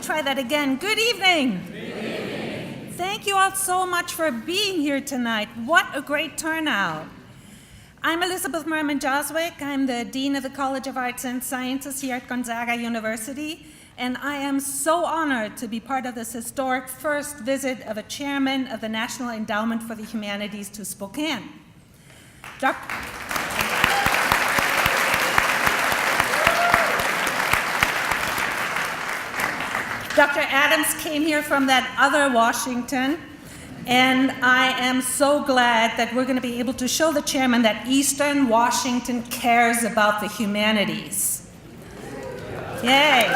try that again. Good evening. Good evening. Thank you all so much for being here tonight. What a great turnout. I'm Elizabeth Merman-Joswick. I'm the Dean of the College of Arts and Sciences here at Gonzaga University, and I am so honored to be part of this historic first visit of a chairman of the National Endowment for the Humanities to Spokane. Dr. Adams came here from that other Washington, and I am so glad that we're going to be able to show the chairman that Eastern Washington cares about the humanities. Yay.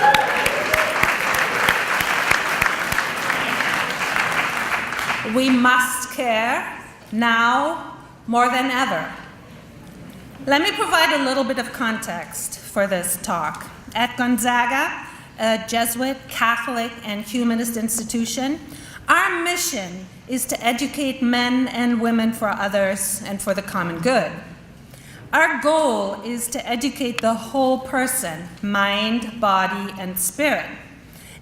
We must care now more than ever. Let me provide a little bit of context for this talk. At Gonzaga, a Jesuit, Catholic, and humanist institution, our mission is to educate men and women for others and for the common good. Our goal is to educate the whole person, mind, body, and spirit.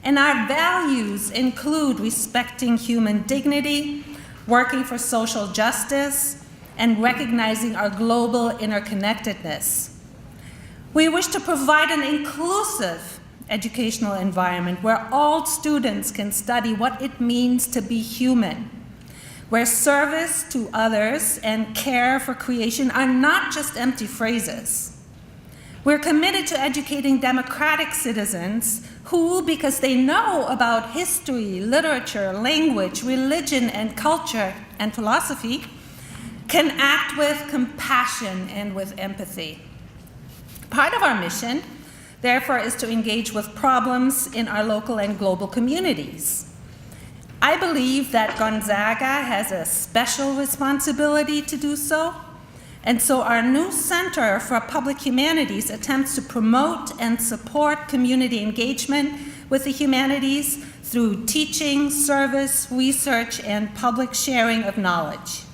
And our values include respecting human dignity, working for social justice, and recognizing our global interconnectedness. We wish to provide an inclusive educational environment where all students can study what it means to be human, where service to others and care for creation are not just empty phrases. We're committed to educating democratic citizens who, because they know about history, literature, language, religion, and culture and philosophy, can act with compassion and with empathy. Part of our mission, therefore, is to engage with problems in our local and global communities. I believe that Gonzaga has a special responsibility to do so, and so our new Center for Public Humanities attempts to promote and support community engagement with the humanities through teaching, service, research, and public sharing of knowledge.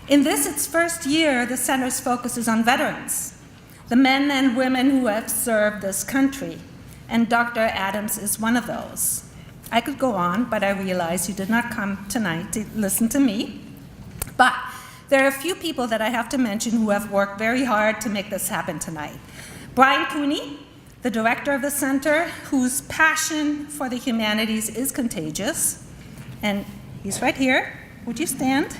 In this, its first year, the center's focus is on veterans, the men and women who have served this country, and Dr. Adams is one of those. I could go on, but I realize you did not come tonight to listen to me. But there are a few people that I have to mention who have worked very hard to make this happen tonight. Brian Cooney, the director of the center, whose passion for the humanities is contagious, and he's right here. Would you stand?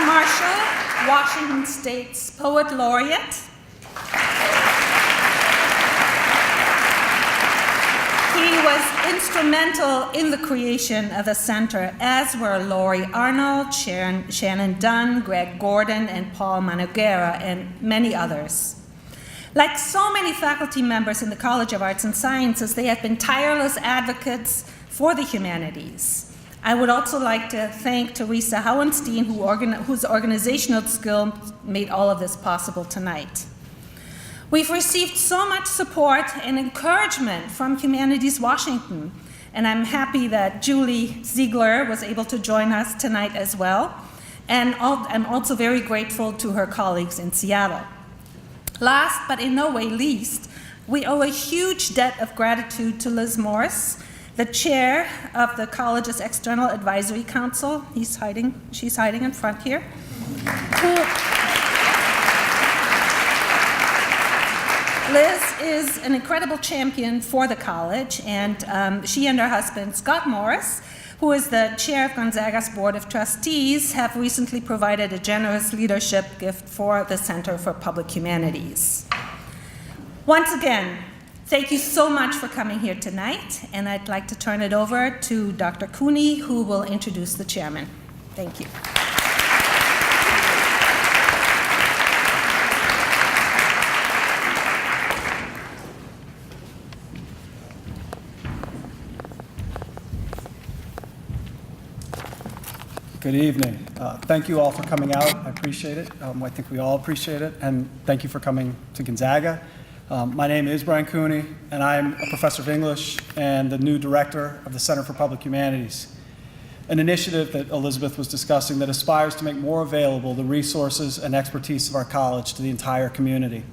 Marshall, Washington State's Poet Laureate. He was instrumental in the creation of the center, as were Laurie Arnold, Shannon Dunn, Greg Gordon, and Paul Manogera, and many others. Like so many faculty members in the College of Arts and Sciences, they have been tireless advocates for the humanities. I would also like to thank Teresa Howenstein, whose organizational skill made all of this possible tonight. We've received so much support and encouragement from Humanities Washington, and I'm happy that Julie Ziegler was able to join us tonight as well, and I'm also very grateful to her colleagues in Seattle. Last, but in no way least, we owe a huge debt of gratitude to Liz Morris, the chair of the college's External Advisory Council. She's hiding in front here. Liz is an incredible champion for the college, and she and her husband, Scott Morris, who is the chair of Gonzaga's Board of Trustees, have recently provided a generous leadership gift for the Center for Public Humanities. Once again, thank you so much for coming here tonight, and I'd like to turn it over to Dr. Cooney, who will introduce the chairman. Thank you. Good evening. Thank you all for coming out. I appreciate it. I think we all appreciate it, and thank you for coming to Gonzaga. My name is Brian Cooney, and I'm a professor of English and the new director of the Center for Public Humanities, an initiative that Elizabeth was discussing that aspires to make more available the resources and expertise of our college to the entire community.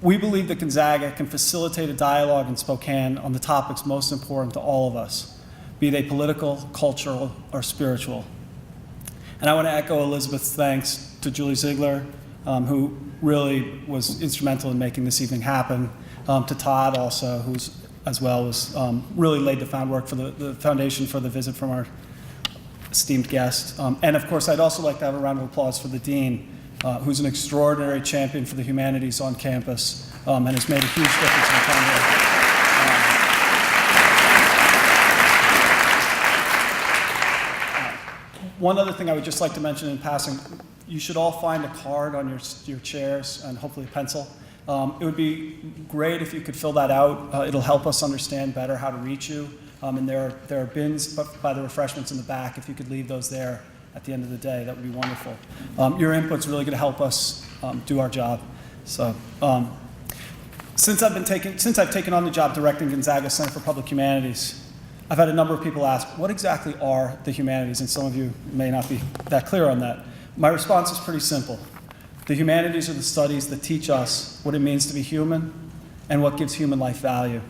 We believe that Gonzaga can facilitate a dialogue in Spokane on the topics most important to all of us, be they political, cultural, or spiritual. And I want to echo Elizabeth's thanks to Julie Ziegler, who really was instrumental in making this evening happen, to Todd also, who's as well was really laid the groundwork for the foundation for the visit from our esteemed guest. And of course, I'd also like to have a round of applause for the Dean, who's an extraordinary champion for the humanities on campus and has made a huge difference in the town. One other thing I would just like to mention in passing, you should all find a card on your chairs and hopefully a pencil. It would be great if you could fill that out. It'll help us understand better how to reach you. And there are bins by the refreshments in the back. If you could leave those there at the end of the day, that would be wonderful. Your input's really going to help us do our job. So, since I've taken on the job directing Gonzaga Center for Public Humanities, I've had a number of people ask, what exactly are the humanities? And some of you may not be that clear on that. My response is pretty simple. The humanities are the studies that teach us what it means to be human and what gives human life value.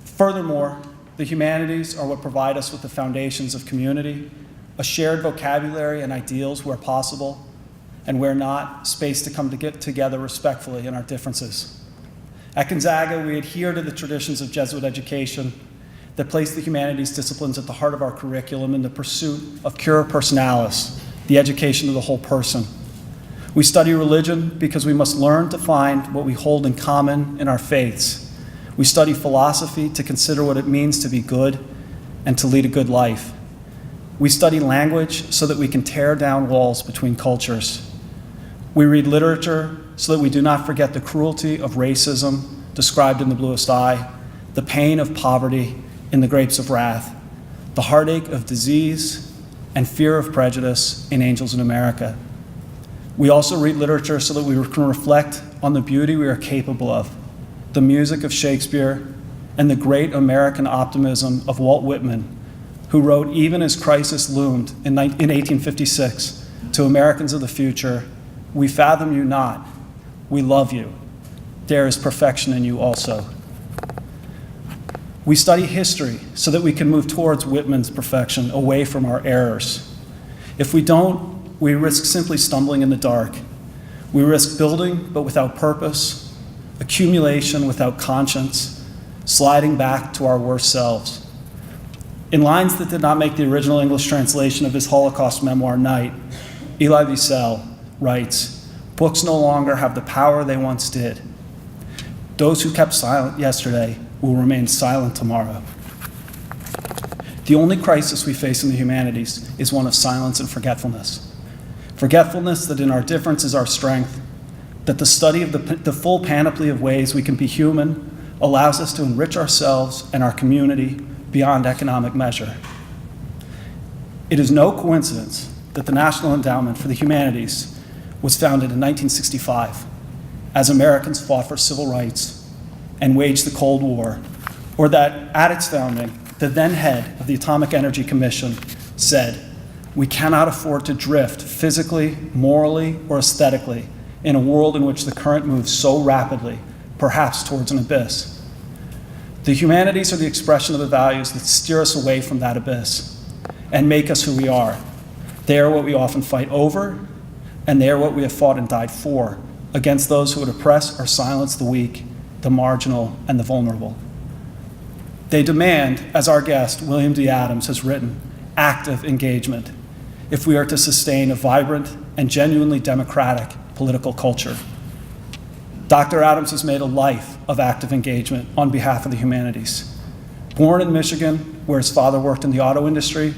Furthermore, the humanities are what provide us with the foundations of community, a shared vocabulary and ideals where possible, and where not, space to come to get together respectfully in our differences. At Gonzaga, we adhere to the traditions of Jesuit education that place the humanities disciplines at the heart of our curriculum in the pursuit of cura personalis, the education of the whole person. We study religion because we must learn to find what we hold in common in our faiths. We study philosophy to consider what it means to be good and to lead a good life. We study language so that we can tear down walls between cultures. We read literature so that we do not forget the cruelty of racism described in The Bluest Eye, the pain of poverty in The Grapes of Wrath, the heartache of disease and fear of prejudice in Angels in America. We also read literature so that we can reflect on the beauty we are capable of, the music of Shakespeare, and the great American optimism of Walt Whitman, who wrote, even as crisis loomed in 1856, to Americans of the future, "We fathom you not, we love you. There is perfection in you also." We study history so that we can move towards Whitman's perfection, away from our errors. If we don't, we risk simply stumbling in the dark. We risk building but without purpose, accumulation without conscience, sliding back to our worst selves. In lines that did not make the original English translation of his Holocaust memoir, Night, Elie Wiesel writes, "Books no longer have the power they once did. Those who kept silent yesterday will remain silent tomorrow." The only crisis we face in the humanities is one of silence and forgetfulness. Forgetfulness that in our difference is our strength, that the study of the full panoply of ways we can be human allows us to enrich ourselves and our community beyond economic measure. It is no coincidence that the National Endowment for the Humanities was founded in 1965 as Americans fought for civil rights and waged the Cold War, or that at its founding, the then head of the Atomic Energy Commission said, "We cannot afford to drift physically, morally, or aesthetically in a world in which the current moves so rapidly, perhaps towards an abyss." The humanities are the expression of the values that steer us away from that abyss and make us who we are. They are what we often fight over, and they are what we have fought and died for, against those who would oppress or silence the weak, the marginal, and the vulnerable. They demand, as our guest, William D. Adams, has written, active engagement if we are to sustain a vibrant and genuinely democratic political culture. Dr. Adams has made a life of active engagement on behalf of the humanities. Born in Michigan, where his father worked in the auto industry,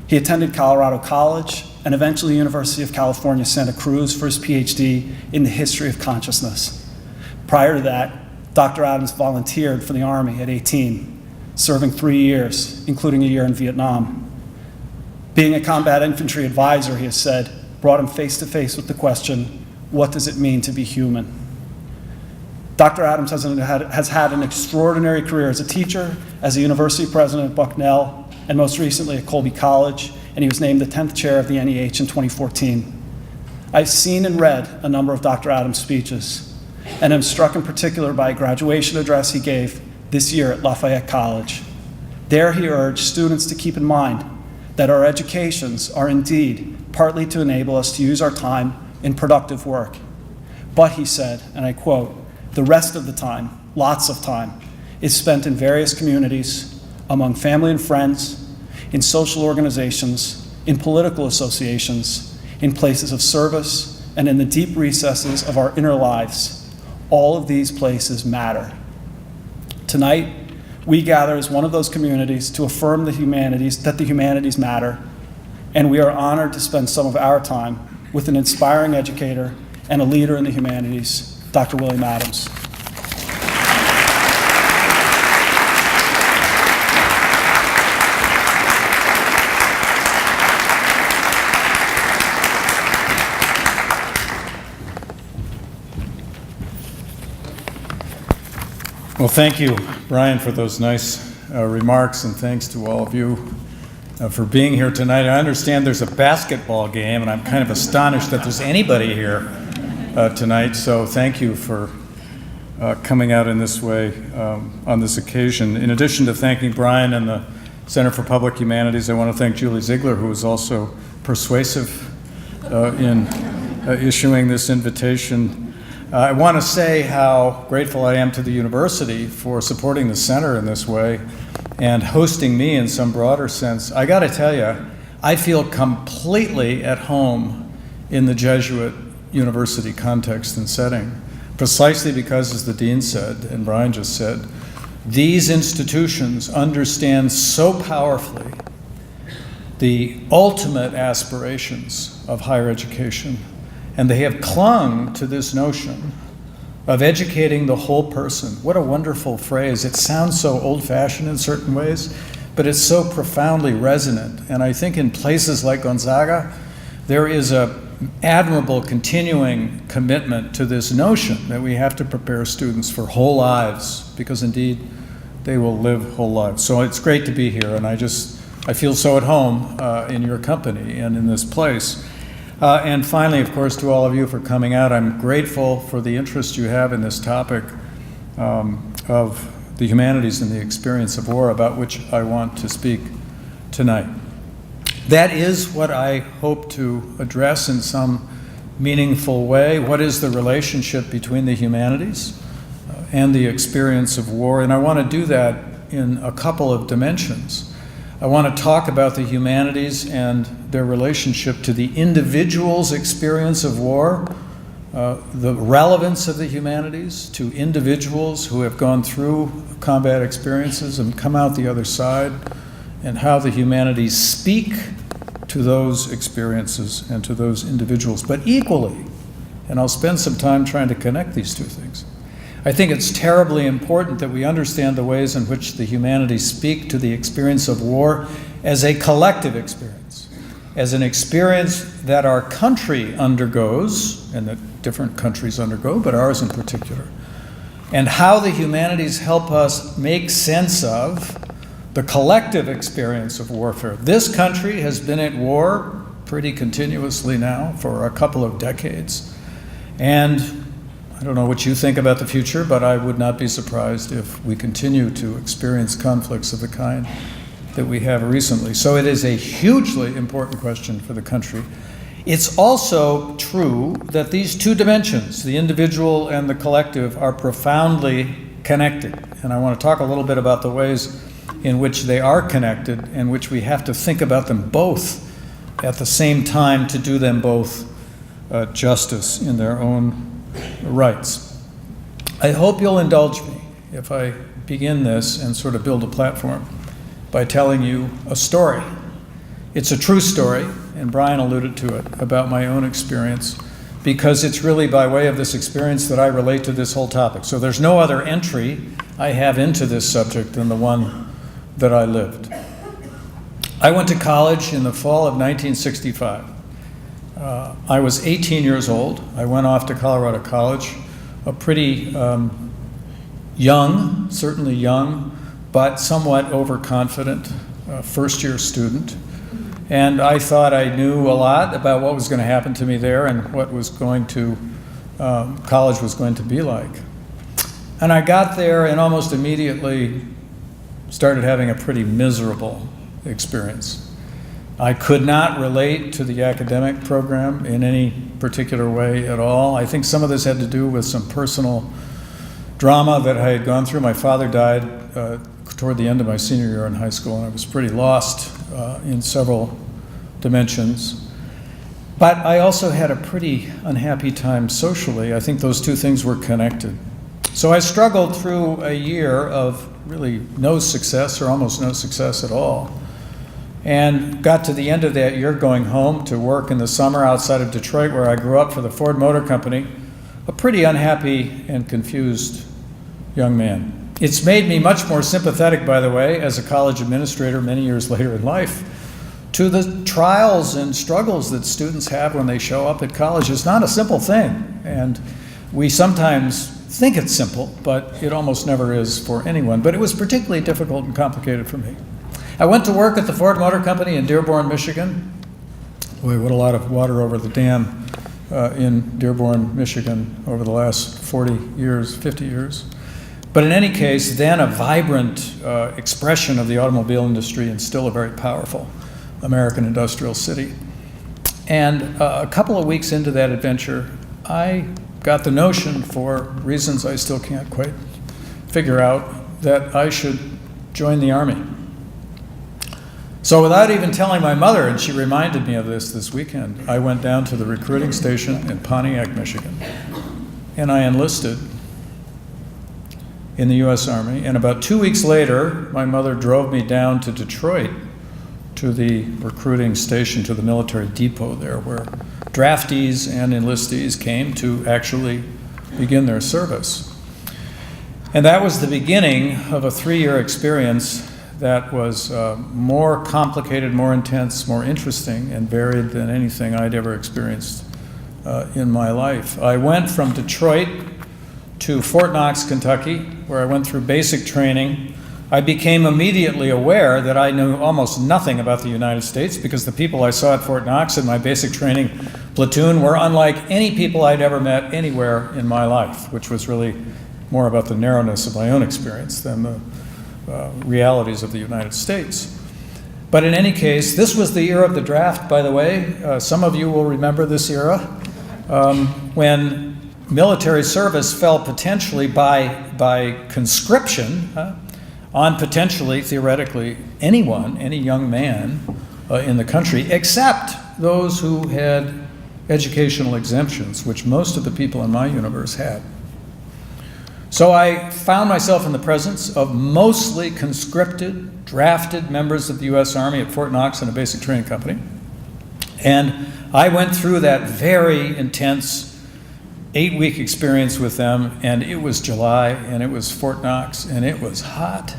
he attended Colorado College and eventually University of California, Santa Cruz for his PhD in the history of consciousness. Prior to that, Dr. Adams volunteered for the Army at 18, serving 3 years, including a year in Vietnam. Being a combat infantry advisor, he has said, brought him face to face with the question, what does it mean to be human? Dr. Adams has had an extraordinary career as a teacher, as a university president at Bucknell, and most recently at Colby College, and he was named the 10th chair of the NEH in 2014. I've seen and read a number of Dr. Adams' speeches. and am struck in particular by a graduation address he gave this year at Lafayette College. There he urged students to keep in mind that our educations are indeed partly to enable us to use our time in productive work. But he said, and I quote, "The rest of the time, lots of time, is spent in various communities, among family and friends, in social organizations, in political associations, in places of service, and in the deep recesses of our inner lives. All of these places matter." Tonight, we gather as one of those communities to affirm that the humanities matter, and we are honored to spend some of our time with an inspiring educator and a leader in the humanities, Dr. William Adams. Well, thank you, Brian, for those nice remarks, and thanks to all of you for being here tonight. I understand there's a basketball game, and I'm kind of astonished that there's anybody here tonight, so thank you for coming out in this way on this occasion. In addition to thanking Brian and the Center for Public Humanities, I want to thank Julie Ziegler, who was also persuasive in issuing this invitation. I want to say how grateful I am to the university for supporting the center in this way and hosting me in some broader sense. I got to tell you, I feel completely at home in the Jesuit university context and setting, precisely because, as the dean said, and Brian just said, these institutions understand so powerfully the ultimate aspirations of higher education. And they have clung to this notion of educating the whole person. What a wonderful phrase. It sounds so old-fashioned in certain ways, but it's so profoundly resonant. And I think in places like Gonzaga, there is an admirable continuing commitment to this notion that we have to prepare students for whole lives, because indeed they will live whole lives. So it's great to be here, and I feel so at home in your company and in this place. And finally, of course, to all of you for coming out, I'm grateful for the interest you have in this topic of the humanities and the experience of war, about which I want to speak tonight. That is what I hope to address in some meaningful way. What is the relationship between the humanities and the experience of war? And I want to do that in a couple of dimensions. I want to talk about the humanities and their relationship to the individual's experience of war, the relevance of the humanities to individuals who have gone through combat experiences and come out the other side, and how the humanities speak to those experiences and to those individuals. But equally, and I'll spend some time trying to connect these two things, I think it's terribly important that we understand the ways in which the humanities speak to the experience of war as a collective experience, as an experience that our country undergoes, and that different countries undergo, but ours in particular, and how the humanities help us make sense of the collective experience of warfare. This country has been at war pretty continuously now for a couple of decades, and I don't know what you think about the future, but I would not be surprised if we continue to experience conflicts of the kind that we have recently. So it is a hugely important question for the country. It's also true that these two dimensions, the individual and the collective, are profoundly connected. And I want to talk a little bit about the ways in which they are connected, and which we have to think about them both at the same time to do them both justice in their own rights. I hope you'll indulge me if I begin this and sort of build a platform by telling you a story. It's a true story, and Brian alluded to it, about my own experience, because it's really by way of this experience that I relate to this whole topic. So there's no other entry I have into this subject than the one that I lived. I went to college in the fall of 1965. I was 18 years old. I went off to Colorado College, a pretty young, certainly young, but somewhat overconfident first-year student. And I thought I knew a lot about what was going to happen to me there and what was going to college was going to be like. And I got there and almost immediately started having a pretty miserable experience. I could not relate to the academic program in any particular way at all. I think some of this had to do with some personal drama that I had gone through. My father died toward the end of my senior year in high school, and I was pretty lost in several dimensions. But I also had a pretty unhappy time socially. I think those two things were connected. So I struggled through a year of really no success or almost no success at all, and got to the end of that year going home to work in the summer outside of Detroit, where I grew up, for the Ford Motor Company, a pretty unhappy and confused young man. It's made me much more sympathetic, by the way, as a college administrator many years later in life, to the trials and struggles that students have when they show up at college. It's not a simple thing, and we sometimes think it's simple, but it almost never is for anyone. But it was particularly difficult and complicated for me. I went to work at the Ford Motor Company in Dearborn, Michigan. Boy, what a lot of water over the dam in Dearborn, Michigan over the last 40 years, 50 years. But in any case, then a vibrant expression of the automobile industry and still a very powerful American industrial city. And a couple of weeks into that adventure, I got the notion, for reasons I still can't quite figure out, that I should join the Army. So without even telling my mother, and she reminded me of this weekend, I went down to the recruiting station in Pontiac, Michigan, and I enlisted in the U.S. Army. And about 2 weeks later, my mother drove me down to Detroit to the recruiting station, to the military depot there, where draftees and enlistees came to actually begin their service. And that was the beginning of a 3-year experience that was more complicated, more intense, more interesting, and varied than anything I'd ever experienced in my life. I went from Detroit to Fort Knox, Kentucky, where I went through basic training. I became immediately aware that I knew almost nothing about the United States, because the people I saw at Fort Knox in my basic training platoon were unlike any people I'd ever met anywhere in my life, which was really more about the narrowness of my own experience than the realities of the United States. But in any case, this was the era of the draft, by the way. Some of you will remember this era, when military service fell potentially by conscription on potentially, theoretically, anyone, any young man in the country, except those who had educational exemptions, which most of the people in my universe had. So I found myself in the presence of mostly conscripted, drafted members of the U.S. Army at Fort Knox in a basic training company. And I went through that very intense 8-week experience with them, and it was July, and it was Fort Knox, and it was hot.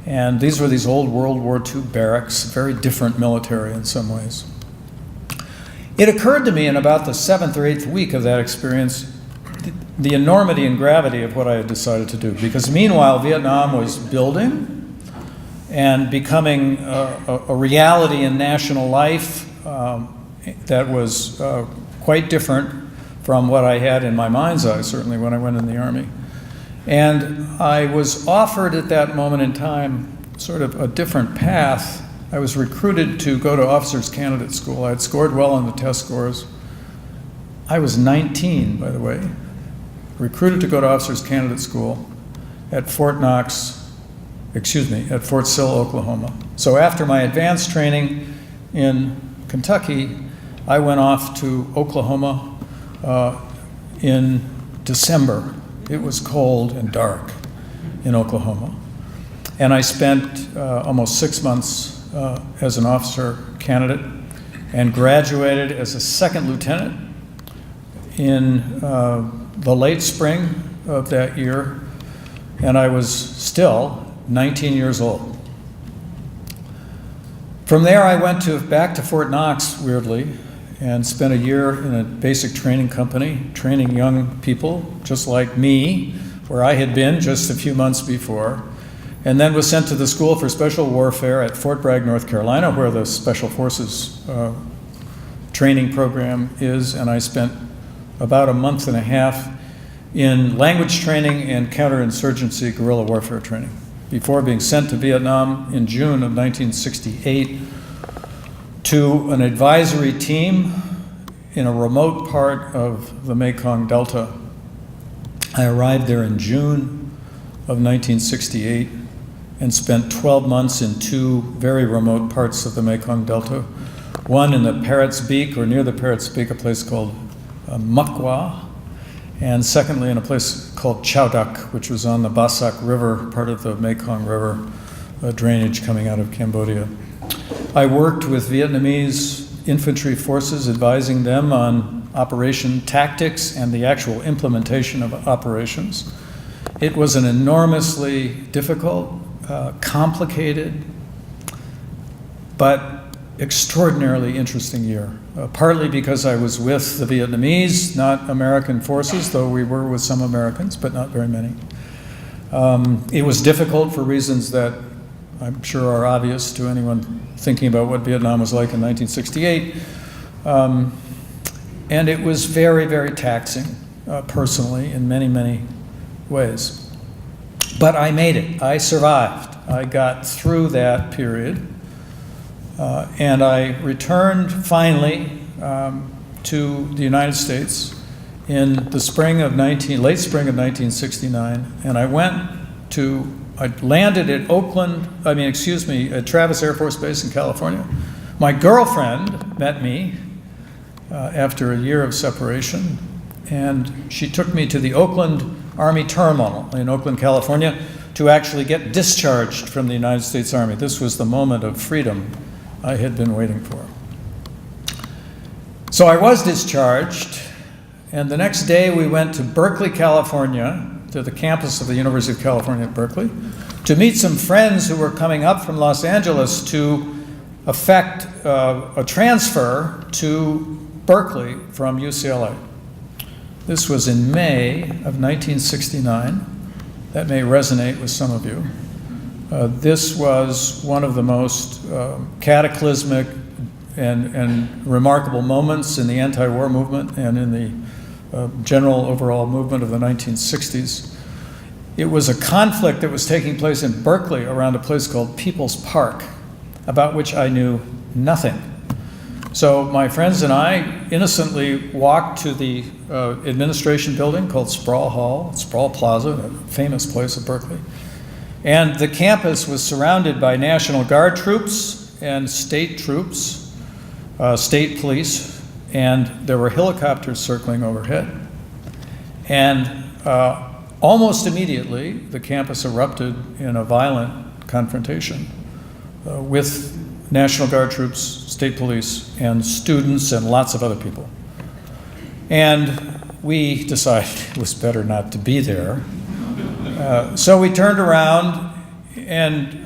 And these were these old World War II barracks, very different military in some ways. It occurred to me in about the 7th or 8th week of that experience the enormity and gravity of what I had decided to do, because meanwhile Vietnam was building and becoming a reality in national life that was quite different from what I had in my mind's eye, certainly when I went in the Army. And I was offered at that moment in time sort of a different path. I was recruited to go to officers candidate school. I had scored well on the test scores. I was 19, by the way, recruited to go to officers candidate school at Fort Sill, Oklahoma. So after my advanced training in Kentucky, I went off to Oklahoma in December. It was cold and dark in Oklahoma. And I spent almost 6 months as an officer candidate and graduated as a second lieutenant in the late spring of that year, and I was still 19 years old. From there, I went back to Fort Knox, weirdly, and spent a year in a basic training company, training young people just like me, where I had been just a few months before, and then was sent to the School for Special Warfare at Fort Bragg, North Carolina, where the Special Forces training program is, and I spent about a month and a half in language training and counterinsurgency guerrilla warfare training before being sent to Vietnam in June of 1968 to an advisory team in a remote part of the Mekong Delta. I arrived there in June of 1968 and spent 12 months in two very remote parts of the Mekong Delta. One in the Parrot's Beak, or near the Parrot's Beak, a place called Mukwa, and secondly in a place called Chao Dak, which was on the Basak River, part of the Mekong River drainage coming out of Cambodia. I worked with Vietnamese infantry forces, advising them on operation tactics and the actual implementation of operations. It was an enormously difficult, complicated, but extraordinarily interesting year, partly because I was with the Vietnamese, not American forces, though we were with some Americans, but not very many. It was difficult for reasons that I'm sure are obvious to anyone thinking about what Vietnam was like in 1968. And it was very, very taxing, personally, in many, many ways. But I made it. I survived. I got through that period. And I returned finally to the United States in the late spring of 1969, and I landed at at Travis Air Force Base in California. My girlfriend met me after a year of separation, and she took me to the Oakland Army Terminal in Oakland, California, to actually get discharged from the United States Army. This was the moment of freedom I had been waiting for. So I was discharged, and the next day we went to Berkeley, California, to the campus of the University of California at Berkeley, to meet some friends who were coming up from Los Angeles to effect a transfer to Berkeley from UCLA. This was in May of 1969. That may resonate with some of you. This was one of the most cataclysmic and remarkable moments in the anti-war movement and in the general overall movement of the 1960s. It was a conflict that was taking place in Berkeley around a place called People's Park, about which I knew nothing. So my friends and I innocently walked to the administration building called Sproul Plaza, a famous place at Berkeley. And the campus was surrounded by National Guard troops and state troops, state police, and there were helicopters circling overhead. And almost immediately, the campus erupted in a violent confrontation with National Guard troops, state police, and students, and lots of other people. And we decided it was better not to be there. So we turned around and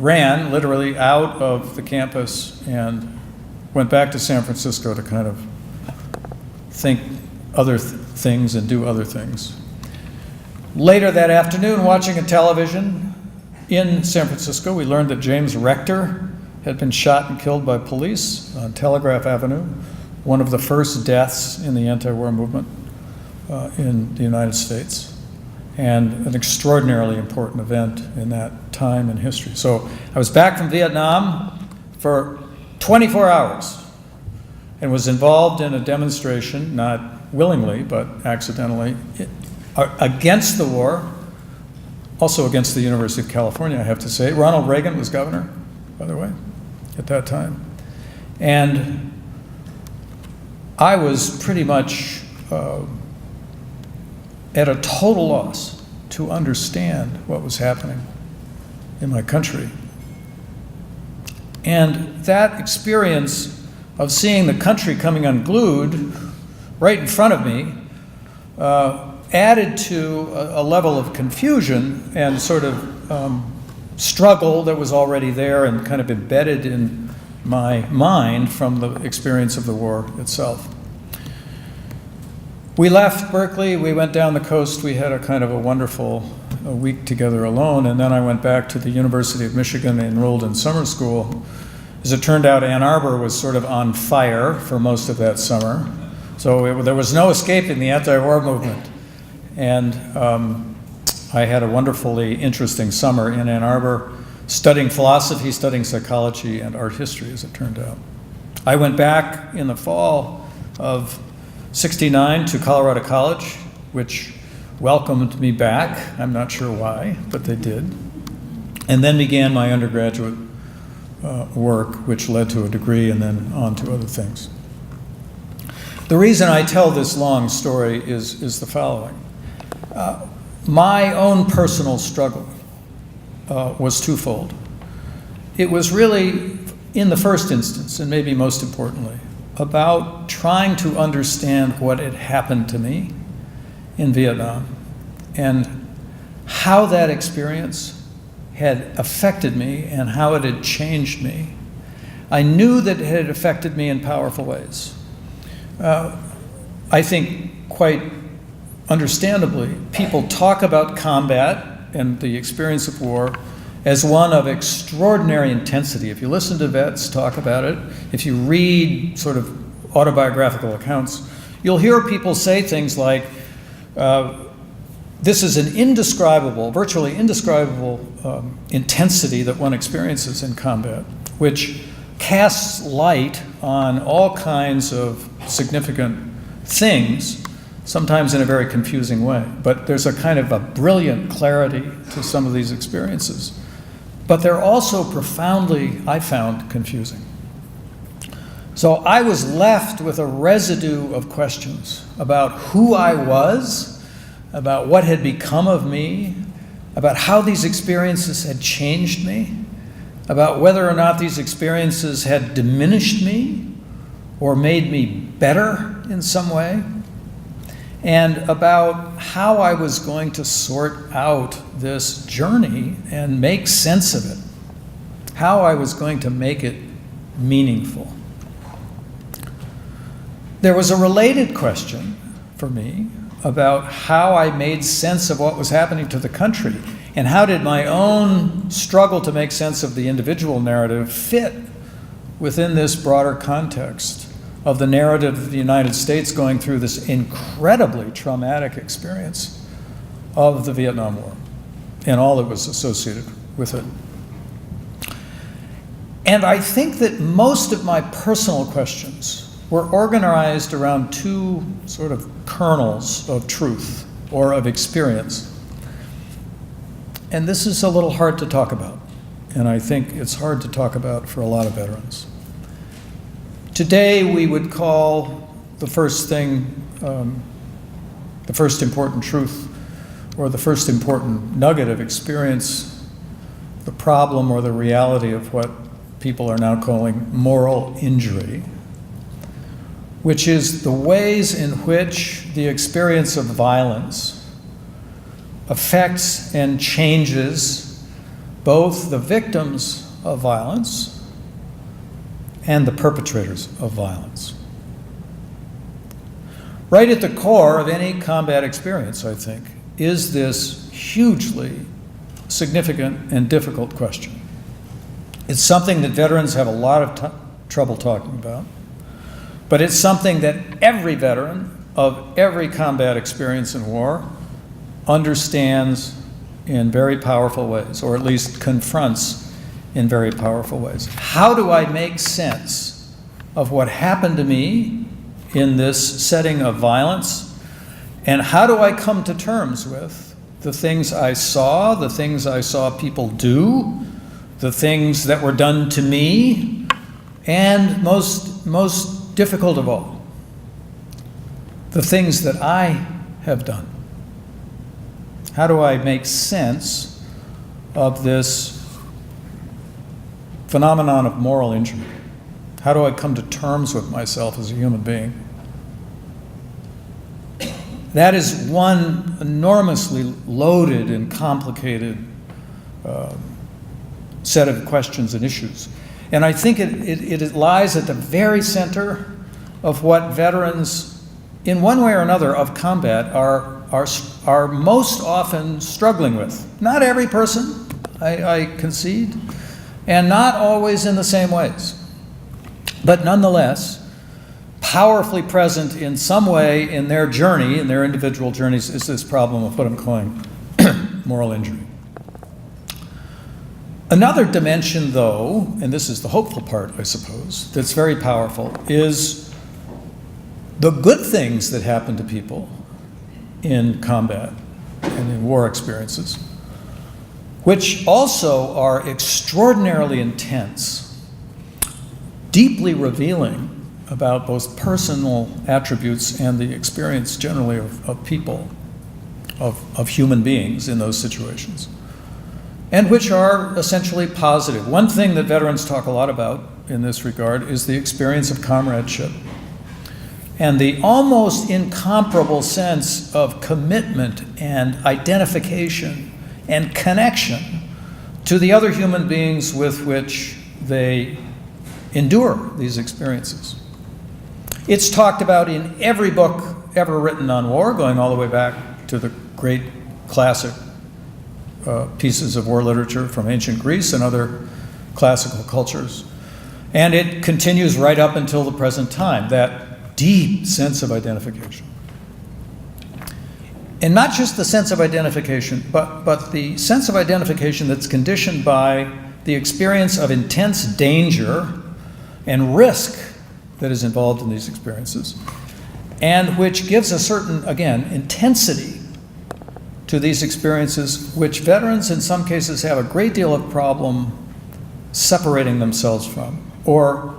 ran literally out of the campus and went back to San Francisco to kind of think other things and do other things. Later that afternoon, watching a television in San Francisco, we learned that James Rector had been shot and killed by police on Telegraph Avenue, one of the first deaths in the anti-war movement in the United States, and an extraordinarily important event in that time in history. So I was back from Vietnam for 24 hours and was involved in a demonstration, not willingly, but accidentally, against the war, also against the University of California, I have to say. Ronald Reagan was governor, by the way, at that time. And I was pretty much at a total loss to understand what was happening in my country. And that experience of seeing the country coming unglued right in front of me added to a level of confusion and sort of struggle that was already there and kind of embedded in my mind from the experience of the war itself. We left Berkeley, we went down the coast, we had a kind of a wonderful week together alone, and then I went back to the University of Michigan, enrolled in summer school. As it turned out, Ann Arbor was sort of on fire for most of that summer. So there was no escaping the anti-war movement. And I had a wonderfully interesting summer in Ann Arbor, studying philosophy, studying psychology, and art history, as it turned out. I went back in the fall of '69 to Colorado College, which welcomed me back. I'm not sure why, but they did. And then began my undergraduate work, which led to a degree and then on to other things. The reason I tell this long story is the following. My own personal struggle was twofold. It was really, in the first instance, and maybe most importantly, about trying to understand what had happened to me in Vietnam and how that experience had affected me and how it had changed me. I knew that it had affected me in powerful ways. I think quite understandably, people talk about combat and the experience of war as one of extraordinary intensity. If you listen to vets talk about it, if you read sort of autobiographical accounts, you'll hear people say things like, this is an indescribable, virtually indescribable intensity that one experiences in combat, which casts light on all kinds of significant things, sometimes in a very confusing way. But there's a kind of a brilliant clarity to some of these experiences. But they're also profoundly, I found, confusing. So I was left with a residue of questions about who I was, about what had become of me, about how these experiences had changed me, about whether or not these experiences had diminished me or made me better in some way, and about how I was going to sort out this journey and make sense of it, how I was going to make it meaningful. There was a related question for me about how I made sense of what was happening to the country, and how did my own struggle to make sense of the individual narrative fit within this broader context of the narrative of the United States going through this incredibly traumatic experience of the Vietnam War and all that was associated with it. And I think that most of my personal questions were organized around two sort of kernels of truth or of experience. And this is a little hard to talk about, and I think it's hard to talk about for a lot of veterans. Today, we would call the first thing, the first important truth, or the first important nugget of experience, the problem or the reality of what people are now calling moral injury, which is the ways in which the experience of violence affects and changes both the victims of violence and the perpetrators of violence. Right at the core of any combat experience, I think, is this hugely significant and difficult question. It's something that veterans have a lot of trouble talking about, but it's something that every veteran of every combat experience in war understands in very powerful ways, or at least confronts in very powerful ways. How do I make sense of what happened to me in this setting of violence? And how do I come to terms with the things I saw, the things I saw people do, the things that were done to me, and most difficult of all, the things that I have done? How do I make sense of this phenomenon of moral injury? How do I come to terms with myself as a human being? That is one enormously loaded and complicated set of questions and issues. And I think it lies at the very center of what veterans, in one way or another, of combat are most often struggling with. Not every person, I concede, and not always in the same ways. But nonetheless, powerfully present in some way in their journey, in their individual journeys, is this problem of what I'm calling moral injury. Another dimension, though, and this is the hopeful part, I suppose, that's very powerful, is the good things that happen to people in combat and in war experiences, which also are extraordinarily intense, deeply revealing about both personal attributes and the experience generally of people, of human beings in those situations, and which are essentially positive. One thing that veterans talk a lot about in this regard is the experience of comradeship and the almost incomparable sense of commitment and identification and connection to the other human beings with which they endure these experiences. It's talked about in every book ever written on war, going all the way back to the great classic pieces of war literature from ancient Greece and other classical cultures. And it continues right up until the present time, that deep sense of identification. And not just the sense of identification, but the sense of identification that's conditioned by the experience of intense danger and risk that is involved in these experiences, and which gives a certain, again, intensity to these experiences, which veterans in some cases have a great deal of problem separating themselves from, or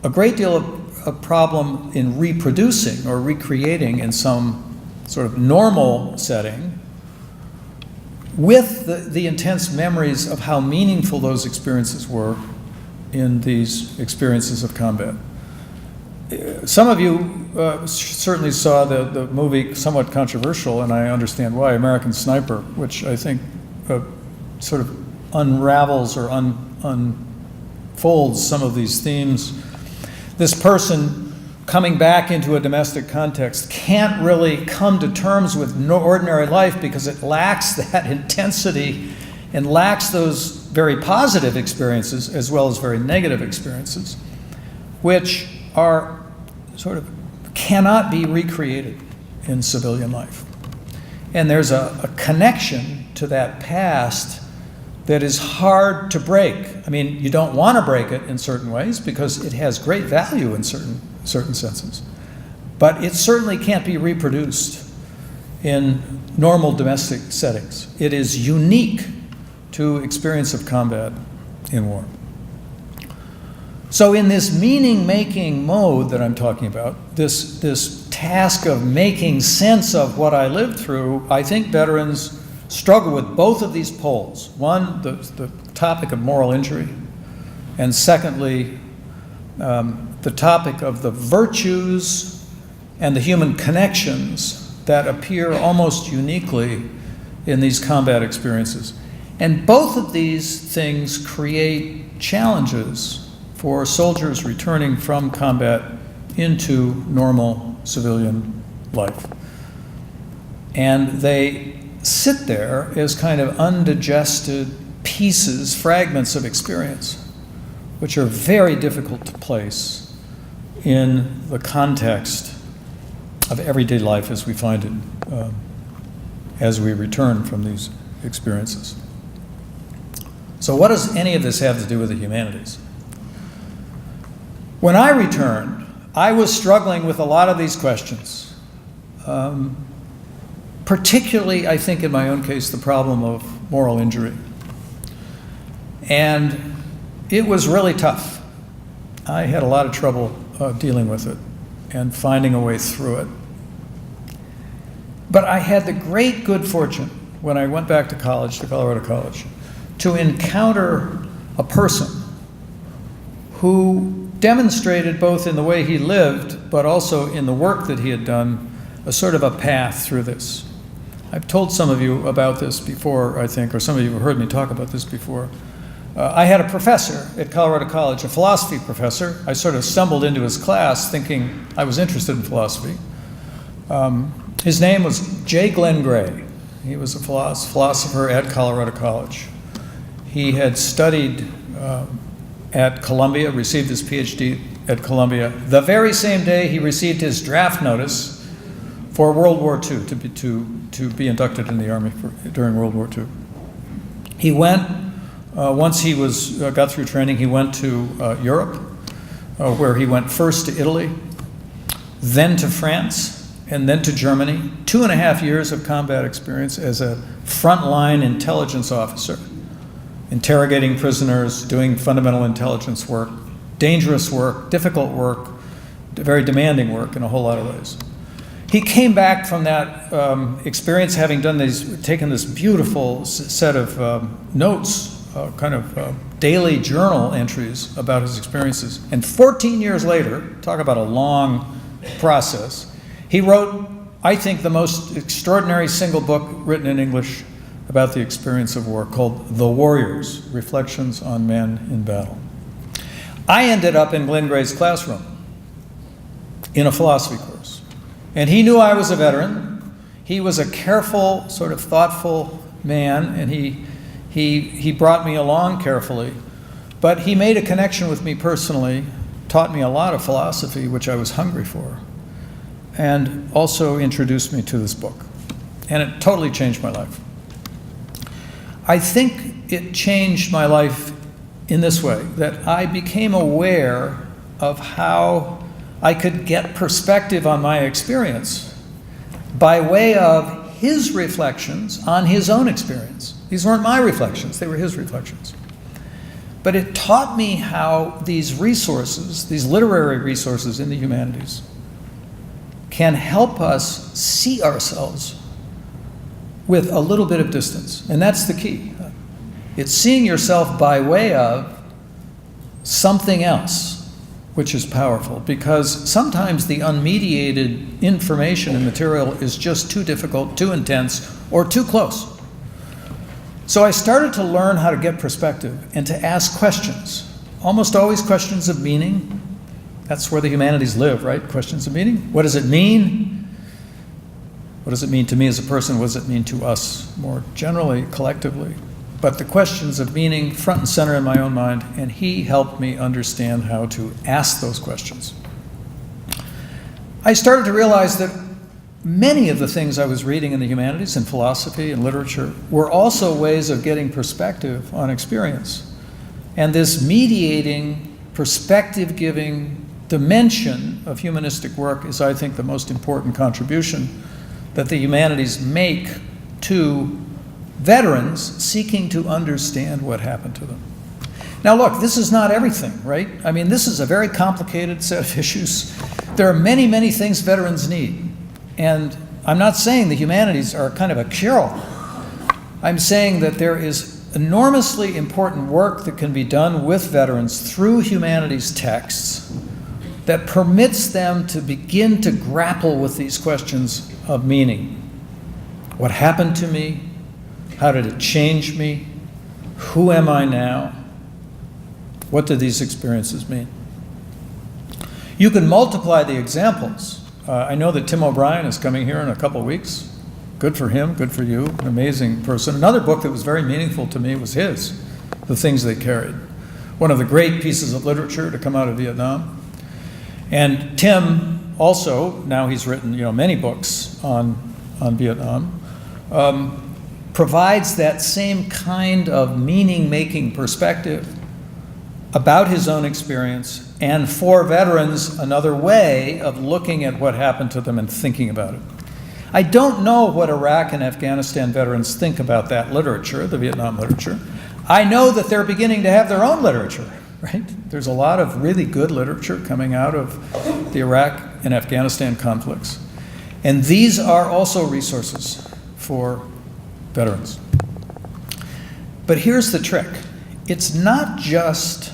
a great deal of problem in reproducing or recreating in some sort of normal setting with the intense memories of how meaningful those experiences were in these experiences of combat. Some of you certainly saw the movie, somewhat controversial, and I understand why, American Sniper, which I think sort of unravels or unfolds some of these themes. This person coming back into a domestic context can't really come to terms with ordinary life because it lacks that intensity and lacks those very positive experiences as well as very negative experiences, which are sort of cannot be recreated in civilian life. And there's a connection to that past that is hard to break. I mean, you don't want to break it in certain ways because it has great value in certain senses. But it certainly can't be reproduced in normal domestic settings. It is unique to experience of combat in war. So in this meaning-making mode that I'm talking about, this task of making sense of what I lived through, I think veterans struggle with both of these poles. One, the topic of moral injury, and secondly, the topic of the virtues and the human connections that appear almost uniquely in these combat experiences. And both of these things create challenges for soldiers returning from combat into normal civilian life. And they sit there as kind of undigested pieces, fragments of experience, which are very difficult to place in the context of everyday life as we find it as we return from these experiences. So what does any of this have to do with the humanities? When I returned, I was struggling with a lot of these questions. Particularly, I think in my own case, the problem of moral injury. And it was really tough. I had a lot of trouble dealing with it and finding a way through it. But I had the great good fortune when I went back to college, to Colorado College, to encounter a person who demonstrated both in the way he lived, but also in the work that he had done, a sort of a path through this. I've told some of you about this before, I think, or some of you have heard me talk about this before. I had a professor at Colorado College, a philosophy professor. I sort of stumbled into his class thinking I was interested in philosophy. His name was J. Glenn Gray. He was a philosopher at Colorado College. He had studied at Columbia, received his PhD at Columbia, the very same day he received his draft notice for World War II, to be inducted in the Army during World War II. He went, once he got through training, he went to Europe, where he went first to Italy, then to France, and then to Germany. 2.5 years of combat experience as a frontline intelligence officer, interrogating prisoners, doing fundamental intelligence work, dangerous work, difficult work, very demanding work in a whole lot of ways. He came back from that experience having taken this beautiful set of notes, daily journal entries about his experiences. And 14 years later, talk about a long process, he wrote, I think, the most extraordinary single book written in English about the experience of war, called The Warriors, Reflections on Men in Battle. I ended up in Glenn Gray's classroom in a philosophy course. And he knew I was a veteran. He was a careful, sort of thoughtful man, and he brought me along carefully. But he made a connection with me personally, taught me a lot of philosophy, which I was hungry for, and also introduced me to this book. And it totally changed my life. I think it changed my life in this way, that I became aware of how I could get perspective on my experience by way of his reflections on his own experience. These weren't my reflections, they were his reflections. But it taught me how these resources, these literary resources in the humanities, can help us see ourselves with a little bit of distance. And that's the key. It's seeing yourself by way of something else, which is powerful, because sometimes the unmediated information and material is just too difficult, too intense, or too close. So I started to learn how to get perspective and to ask questions, almost always questions of meaning. That's where the humanities live, right? Questions of meaning. What does it mean? What does it mean to me as a person? What does it mean to us more generally, collectively? But the questions of meaning front and center in my own mind, and he helped me understand how to ask those questions. I started to realize that many of the things I was reading in the humanities and philosophy and literature were also ways of getting perspective on experience. And this mediating, perspective-giving dimension of humanistic work is, I think, the most important contribution that the humanities make to veterans seeking to understand what happened to them. Now look, this is not everything, right? I mean, this is a very complicated set of issues. There are many, many things veterans need. And I'm not saying the humanities are kind of a cure-all. I'm saying that there is enormously important work that can be done with veterans through humanities texts that permits them to begin to grapple with these questions of meaning. What happened to me? How did it change me? Who am I now? What do these experiences mean? You can multiply the examples. I know that Tim O'Brien is coming here in a couple of weeks. Good for him, good for you, an amazing person. Another book that was very meaningful to me was his, The Things They Carried. One of the great pieces of literature to come out of Vietnam. And Tim also, now he's written many books on Vietnam, provides that same kind of meaning-making perspective about his own experience, and for veterans, another way of looking at what happened to them and thinking about it. I don't know what Iraq and Afghanistan veterans think about that literature, the Vietnam literature. I know that they're beginning to have their own literature, right? There's a lot of really good literature coming out of the Iraq and Afghanistan conflicts. And these are also resources for veterans. But here's the trick. It's not just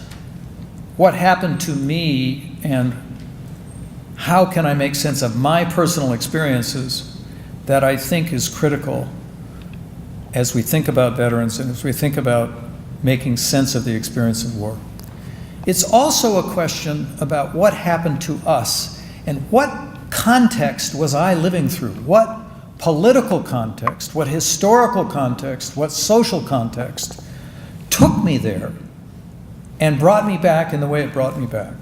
what happened to me and how can I make sense of my personal experiences that I think is critical as we think about veterans and as we think about making sense of the experience of war. It's also a question about what happened to us and what context was I living through? What political context, what historical context, what social context took me there and brought me back in the way it brought me back?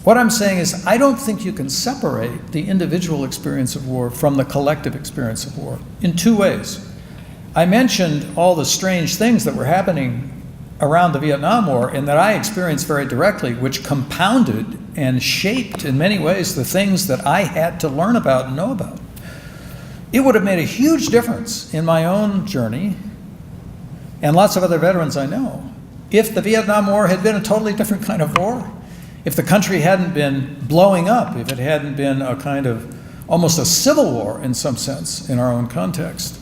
What I'm saying is, I don't think you can separate the individual experience of war from the collective experience of war in two ways. I mentioned all the strange things that were happening around the Vietnam War and that I experienced very directly, which compounded and shaped in many ways the things that I had to learn about and know about. It would have made a huge difference in my own journey and lots of other veterans I know if the Vietnam War had been a totally different kind of war, if the country hadn't been blowing up, if it hadn't been a kind of almost a civil war in some sense in our own context.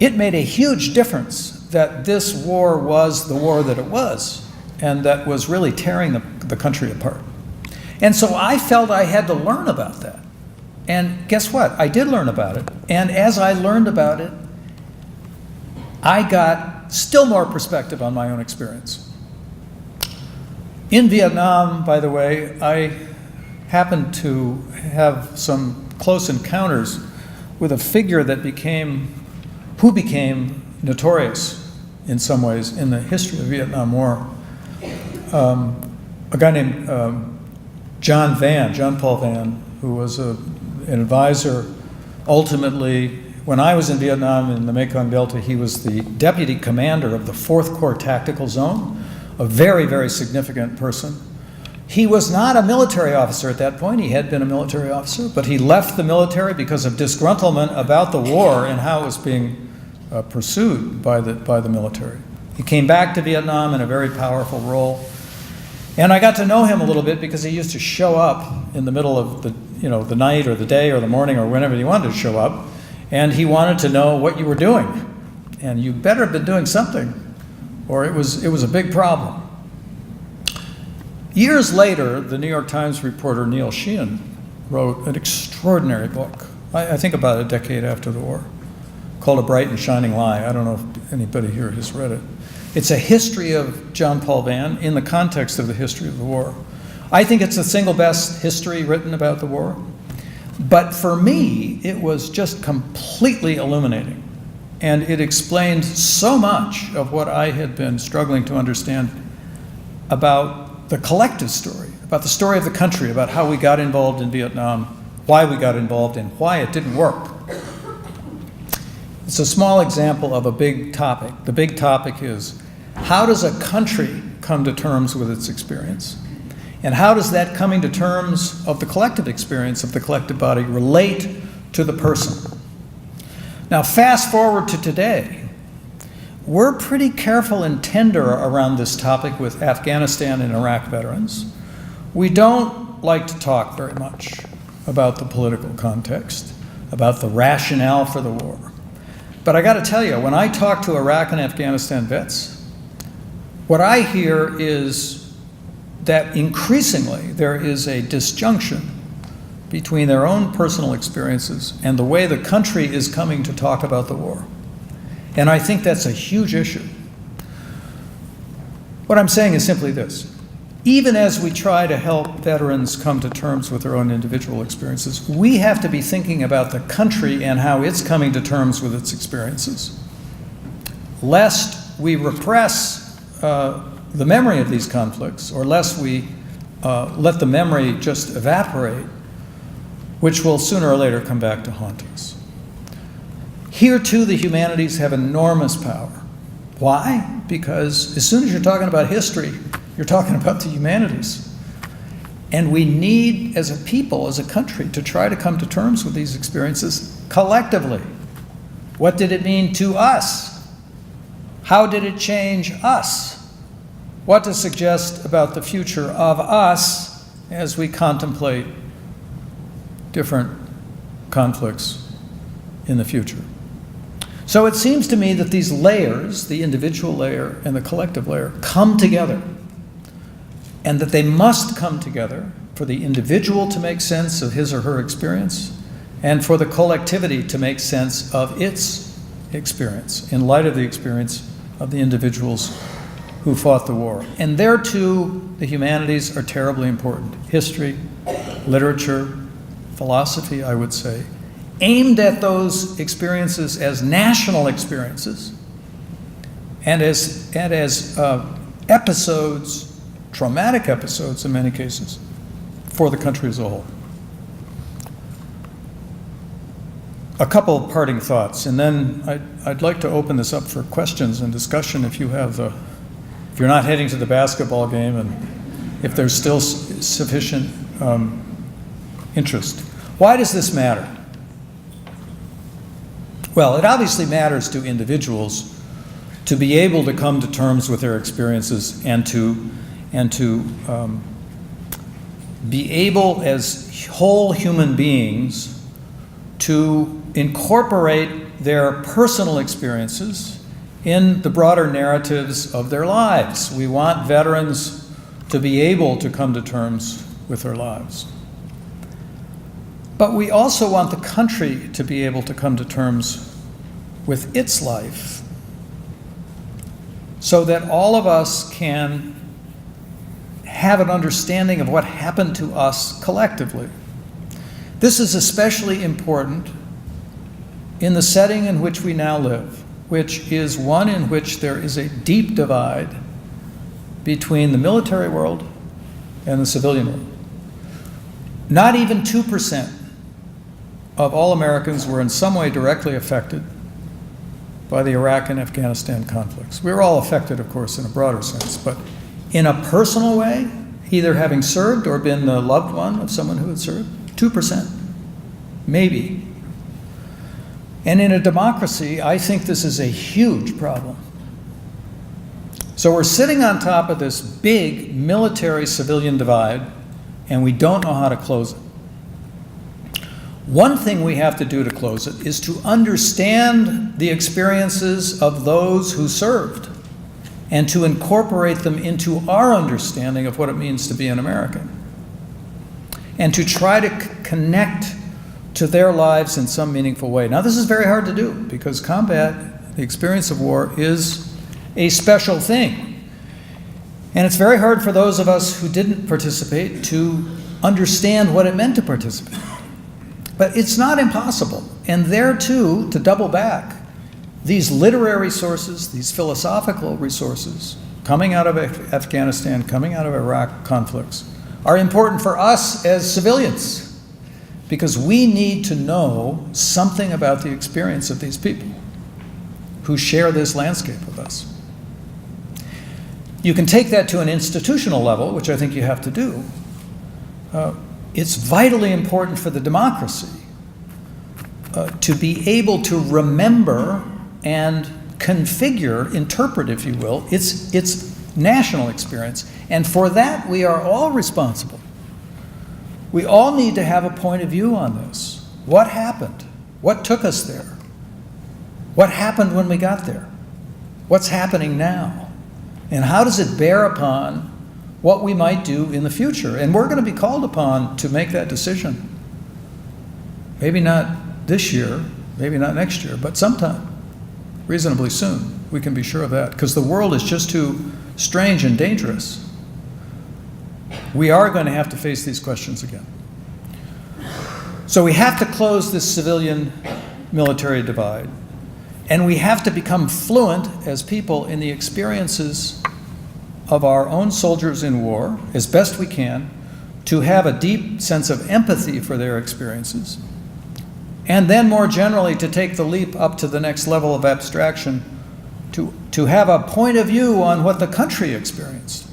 It made a huge difference that this war was the war that it was, and that was really tearing the country apart. And so I felt I had to learn about that. And guess what? I did learn about it. And as I learned about it, I got still more perspective on my own experience. In Vietnam, by the way, I happened to have some close encounters with a figure who became notorious in some ways in the history of the Vietnam War. A guy named John Paul Van, who was an advisor. Ultimately, when I was in Vietnam in the Mekong Delta, he was the deputy commander of the 4th Corps Tactical Zone, a very, very significant person. He was not a military officer at that point. He had been a military officer, but he left the military because of disgruntlement about the war and how it was being pursued by the military. He came back to Vietnam in a very powerful role. And I got to know him a little bit because he used to show up in the middle of the night or the day or the morning or whenever he wanted to show up, and he wanted to know what you were doing. And you better have been doing something, or it was a big problem. Years later, the New York Times reporter Neil Sheehan wrote an extraordinary book, I think about a decade after the war, called A Bright and Shining Lie. I don't know if anybody here has read it. It's a history of John Paul Van in the context of the history of the war. I think it's the single best history written about the war. But for me, it was just completely illuminating. And it explained so much of what I had been struggling to understand about the collective story, about the story of the country, about how we got involved in Vietnam, why we got involved, and why it didn't work. It's a small example of a big topic. The big topic is, how does a country come to terms with its experience? And how does that coming to terms of the collective experience of the collective body relate to the person? Now, fast forward to today. We're pretty careful and tender around this topic with Afghanistan and Iraq veterans. We don't like to talk very much about the political context, about the rationale for the war. But I got to tell you, when I talk to Iraq and Afghanistan vets, what I hear is that increasingly there is a disjunction between their own personal experiences and the way the country is coming to talk about the war. And I think that's a huge issue. What I'm saying is simply this. Even as we try to help veterans come to terms with their own individual experiences, we have to be thinking about the country and how it's coming to terms with its experiences, lest we repress the memory of these conflicts, or lest we let the memory just evaporate, which will sooner or later come back to haunt us. Here, too, the humanities have enormous power. Why? Because as soon as you're talking about history, you're talking about the humanities. And we need, as a people, as a country, to try to come to terms with these experiences collectively. What did it mean to us? How did it change us? What to suggest about the future of us as we contemplate different conflicts in the future. So it seems to me that these layers, the individual layer and the collective layer, come together, and that they must come together for the individual to make sense of his or her experience and for the collectivity to make sense of its experience in light of the experience of the individuals who fought the war. And there too, the humanities are terribly important. History, literature, philosophy, I would say, aimed at those experiences as national experiences and as episodes, traumatic episodes in many cases, for the country as a whole. A couple of parting thoughts, and then I'd like to open this up for questions and discussion if you're not heading to the basketball game and if there's still sufficient interest. Why does this matter? Well, it obviously matters to individuals to be able to come to terms with their experiences and to be able as whole human beings to incorporate their personal experiences in the broader narratives of their lives. We want veterans to be able to come to terms with their lives. But we also want the country to be able to come to terms with its life so that all of us can have an understanding of what happened to us collectively. This is especially important in the setting in which we now live, which is one in which there is a deep divide between the military world and the civilian world. Not even 2% of all Americans were in some way directly affected by the Iraq and Afghanistan conflicts. We were all affected, of course, in a broader sense, but in a personal way, either having served or been the loved one of someone who had served, 2%, maybe. And in a democracy, I think this is a huge problem. So we're sitting on top of this big military-civilian divide, and we don't know how to close it. One thing we have to do to close it is to understand the experiences of those who served and to incorporate them into our understanding of what it means to be an American, and to try to connect to their lives in some meaningful way. Now, this is very hard to do because combat, the experience of war, is a special thing. And it's very hard for those of us who didn't participate to understand what it meant to participate. But it's not impossible. And there, too, to double back, these literary sources, these philosophical resources, coming out of Afghanistan, coming out of Iraq conflicts, are important for us as civilians, because we need to know something about the experience of these people who share this landscape with us. You can take that to an institutional level, which I think you have to do. It's vitally important for the democracy to be able to remember and configure, interpret, if you will, its national experience. And for that, we are all responsible. We all need to have a point of view on this. What happened? What took us there? What happened when we got there? What's happening now? And how does it bear upon what we might do in the future? And we're going to be called upon to make that decision. Maybe not this year, maybe not next year, but sometime, reasonably soon. We can be sure of that, because the world is just too strange and dangerous. We are going to have to face these questions again. So we have to close this civilian-military divide, and we have to become fluent as people in the experiences of our own soldiers in war, as best we can, to have a deep sense of empathy for their experiences, and then more generally to take the leap up to the next level of abstraction, to have a point of view on what the country experienced.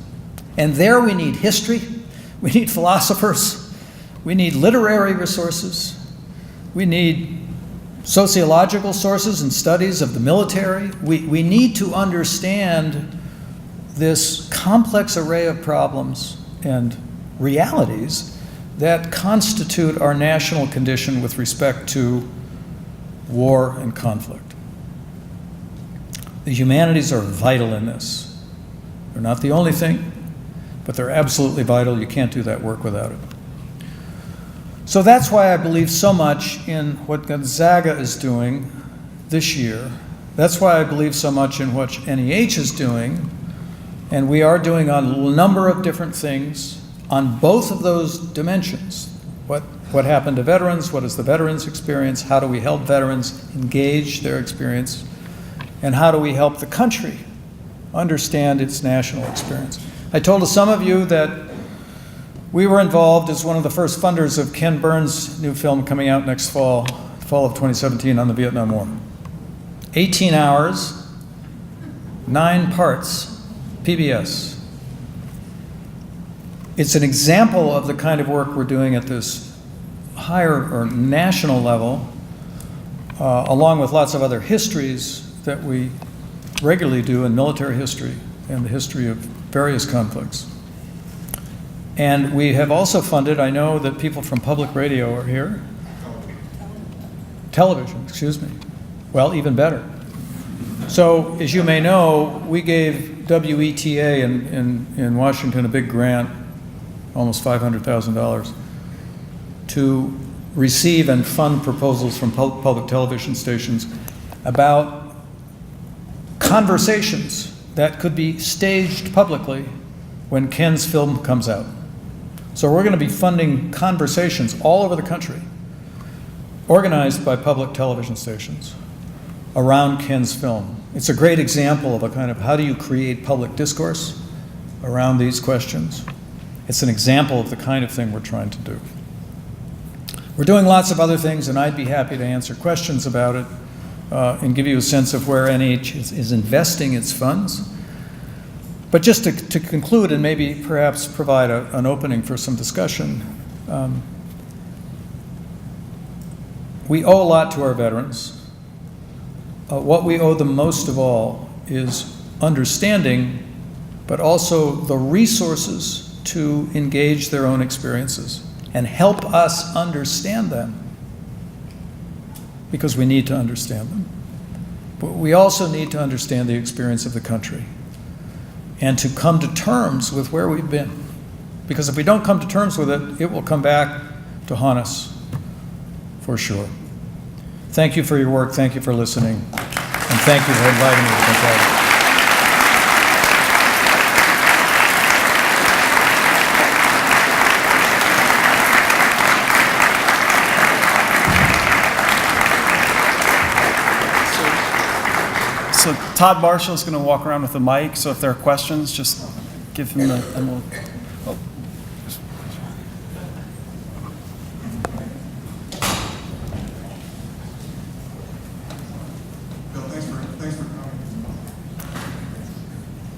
And there we need history, we need philosophers, we need literary resources, we need sociological sources and studies of the military. We need to understand this complex array of problems and realities that constitute our national condition with respect to war and conflict. The humanities are vital in this. They're not the only thing, but they're absolutely vital. You can't do that work without it. So that's why I believe so much in what Gonzaga is doing this year. That's why I believe so much in what NEH is doing, and we are doing a number of different things on both of those dimensions. What happened to veterans? What is the veterans' experience? How do we help veterans engage their experience? And how do we help the country understand its national experience? I told some of you that We were involved as one of the first funders of Ken Burns' new film coming out next fall of 2017 on the Vietnam War. 18 hours, 9 parts, PBS. It's an example of the kind of work we're doing at this higher or national level, along with lots of other histories that we regularly do in military history and the history of various conflicts. And we have also funded, I know that people from public radio are here. Television, excuse me. Well, even better. So, as you may know, we gave WETA in Washington a big grant, almost $500,000, to receive and fund proposals from public television stations about conversations that could be staged publicly when Ken's film comes out. So we're going to be funding conversations all over the country, organized by public television stations, around Ken's film. It's a great example of a kind of how do you create public discourse around these questions. It's an example of the kind of thing we're trying to do. We're doing lots of other things, and I'd be happy to answer questions about it and give you a sense of where NH is investing its funds. But just to conclude and maybe perhaps provide an opening for some discussion, we owe a lot to our veterans. What we owe them most of all is understanding, but also the resources to engage their own experiences and help us understand them, because we need to understand them. But we also need to understand the experience of the country and to come to terms with where we've been. Because if we don't come to terms with it, it will come back to haunt us, for sure. Thank you for your work, thank you for listening, and thank you for inviting me to Gonzaga. So Todd Marshall is going to walk around with the mic, so if there are questions, just give him the, and we'll, oh. Bill, thanks for coming.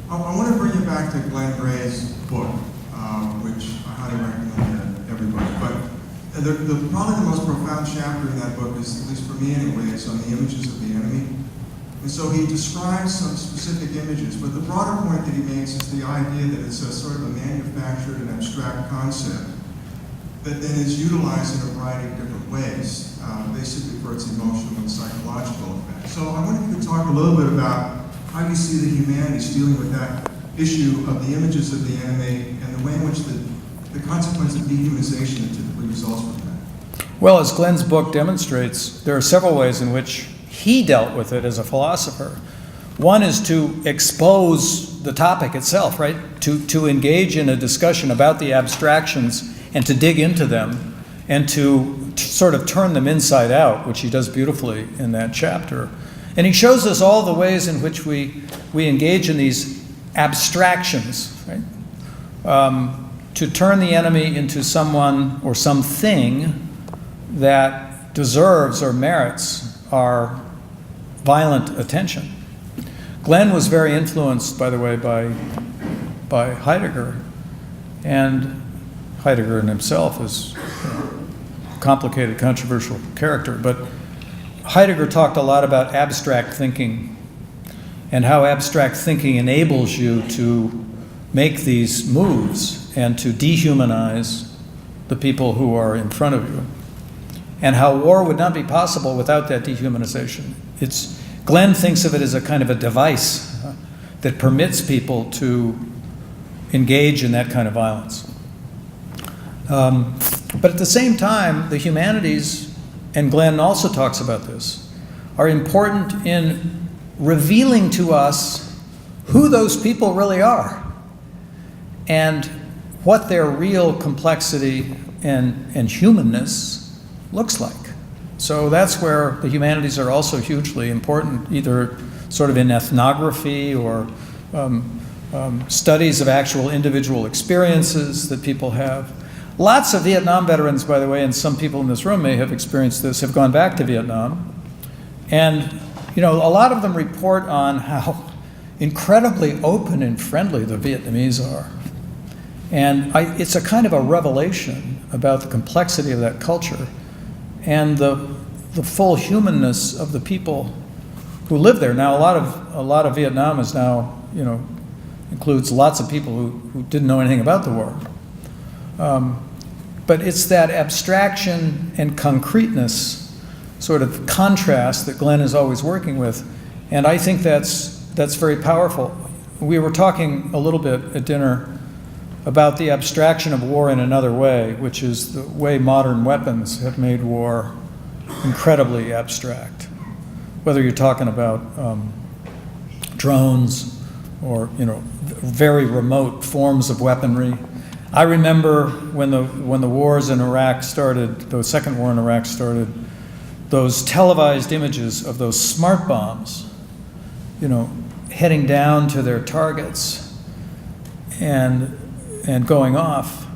I want to bring you back to Glenn Gray's book, which I highly recommend to everybody. But probably the most profound chapter in that book is, at least for me anyway, is on the images of the enemy. And so he describes some specific images, but the broader point that he makes is the idea that it's a sort of a manufactured and abstract concept that then is utilized in a variety of different ways, basically for its emotional and psychological effects. So I wonder if you could talk a little bit about how you see the humanities dealing with that issue of the images of the enemy and the way in which the consequence of dehumanization that typically results from that. Well, as Glenn's book demonstrates, there are several ways in which he dealt with it as a philosopher. One is to expose the topic itself, right? To engage in a discussion about the abstractions and to dig into them and to sort of turn them inside out, which he does beautifully in that chapter. And he shows us all the ways in which we engage in these abstractions, right? To turn the enemy into someone or something that deserves or merits our violent attention. Glenn was very influenced, by the way, by Heidegger, and Heidegger in himself is a complicated, controversial character, but Heidegger talked a lot about abstract thinking and how abstract thinking enables you to make these moves and to dehumanize the people who are in front of you, and how war would not be possible without that dehumanization. Glenn thinks of it as a kind of a device that permits people to engage in that kind of violence. But at the same time, the humanities, and Glenn also talks about this, are important in revealing to us who those people really are and what their real complexity and humanness looks like. So that's where the humanities are also hugely important, either sort of in ethnography or studies of actual individual experiences that people have. Lots of Vietnam veterans, by the way, and some people in this room may have experienced this, have gone back to Vietnam. And, you know, a lot of them report on how incredibly open and friendly the Vietnamese are. And it's a kind of a revelation about the complexity of that culture and the full humanness of the people who live there. Now, a lot of Vietnam is now, you know, includes lots of people who didn't know anything about the war. But it's that abstraction and concreteness sort of contrast that Glenn is always working with. And I think that's very powerful. We were talking a little bit at dinner about the abstraction of war in another way, which is the way modern weapons have made war incredibly abstract. Whether you're talking about drones or, you know, very remote forms of weaponry. I remember when the wars in Iraq started, the second war in Iraq started, those televised images of those smart bombs, you know, heading down to their targets and going off,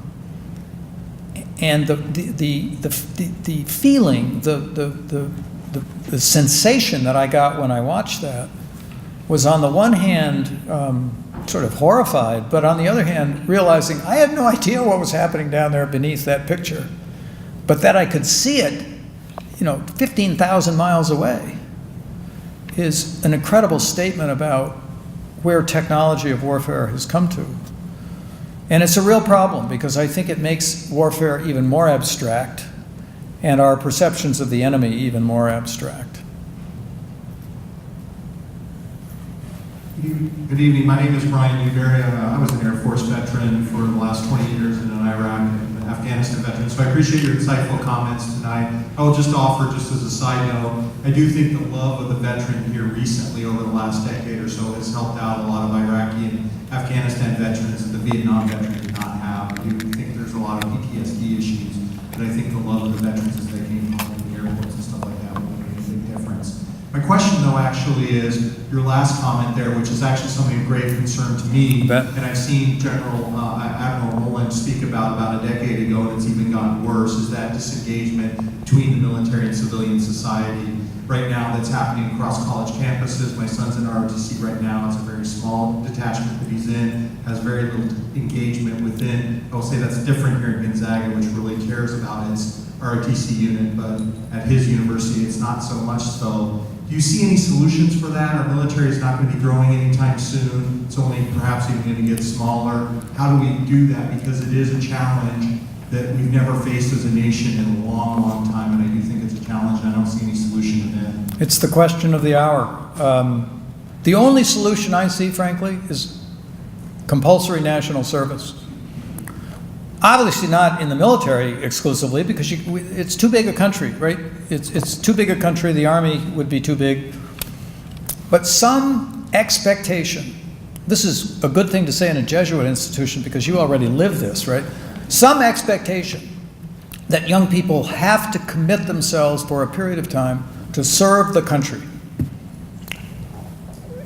and the feeling, the sensation that I got when I watched that was, on the one hand, sort of horrified, but on the other hand, realizing I had no idea what was happening down there beneath that picture, but that I could see it, you know, 15,000 miles away, is an incredible statement about where technology of warfare has come to. And it's a real problem, because I think it makes warfare even more abstract and our perceptions of the enemy even more abstract. Good evening. My name is Brian Newberry. I was an Air Force veteran for the last 20 years and an Iraq and Afghanistan veteran, so I appreciate your insightful comments tonight. I will just offer, just as a side note, I do think the love of the veteran here recently over the last decade or so has helped out a lot of Iraqi and Afghanistan veterans that the Vietnam veteran did not have. I do think there's a lot of PTSD issues, but I think the love of the veterans as they came home in the airports and stuff like that will make a big difference. My question, though, actually is your last comment there, which is actually something of great concern to me, and I've seen Admiral Rowland speak about a decade ago, and it's even gotten worse, is that disengagement between the military and civilian society. Right now, that's happening across college campuses. My son's in ROTC right now. It's a very small detachment that he's in, has very little engagement within. I will say that's different here at Gonzaga, which really cares about its ROTC unit, but at his university, it's not so much so. Do you see any solutions for that? Our military is not going to be growing anytime soon. It's only perhaps even going to get smaller. How do we do that? Because it is a challenge that we've never faced as a nation in a long, long time, and I do think it's a challenge, and I don't see any solution in it. It's the question of the hour. The only solution I see, frankly, is compulsory national service. Obviously not in the military exclusively, because it's too big a country, right? It's too big a country. The Army would be too big. But some expectation, this is a good thing to say in a Jesuit institution because you already live this, right? Some expectation that young people have to commit themselves for a period of time to serve the country.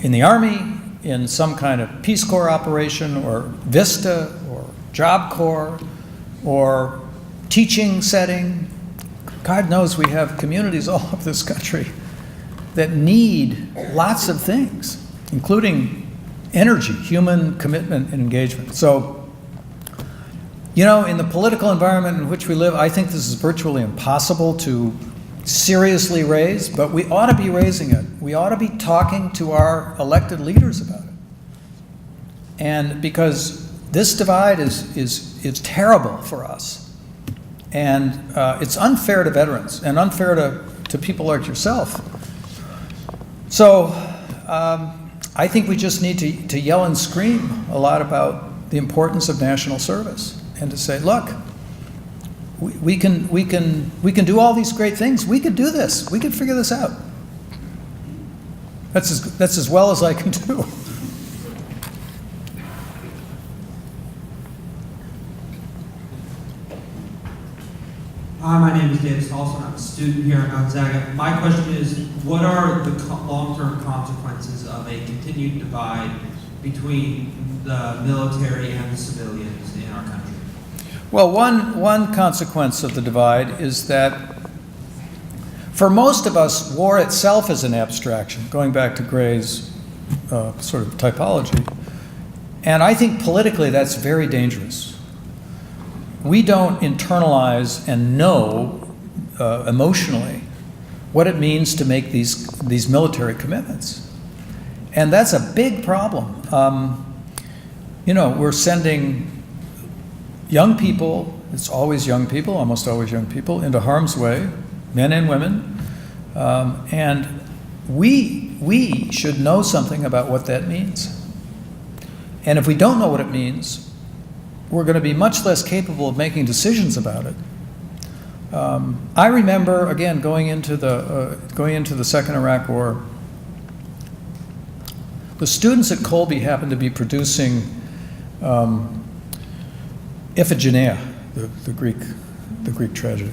In the Army, in some kind of Peace Corps operation, or VISTA, or Job Corps, or teaching setting. God knows we have communities all over this country that need lots of things, including energy, human commitment, and engagement. So, you know, in the political environment in which we live, I think this is virtually impossible to seriously raise, but we ought to be raising it. We ought to be talking to our elected leaders about it. And because this divide is terrible for us. And it's unfair to veterans and unfair to people like yourself. So I think we just need to yell and scream a lot about the importance of national service and to say, look, we can do all these great things. We could do this. We could figure this out. That's as well as I can do. Hi, my name is David Stolson. I'm a student here at Gonzaga. My question is, what are the long-term consequences of a continued divide between the military and the civilians in our country? Well, one consequence of the divide is that for most of us, war itself is an abstraction, going back to Gray's sort of typology. And I think politically that's very dangerous. We don't internalize and know emotionally what it means to make these military commitments. And that's a big problem. We're sending young people, it's always young people, almost always young people, into harm's way, men and women. And we should know something about what that means. And if we don't know what it means, we're going to be much less capable of making decisions about it. I remember, again, going into the Second Iraq War, the students at Colby happened to be producing Iphigenia, the Greek tragedy.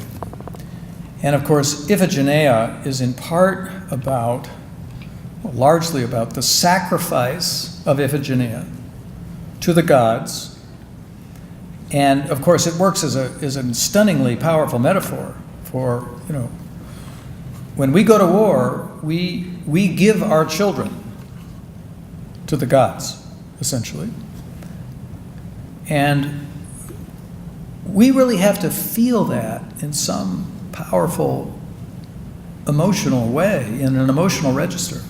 And of course, Iphigenia is in part largely about the sacrifice of Iphigenia to the gods. And of course, it works as a stunningly powerful metaphor for, when we go to war, we give our children to the gods, essentially. And we really have to feel that in some powerful emotional way, in an emotional register.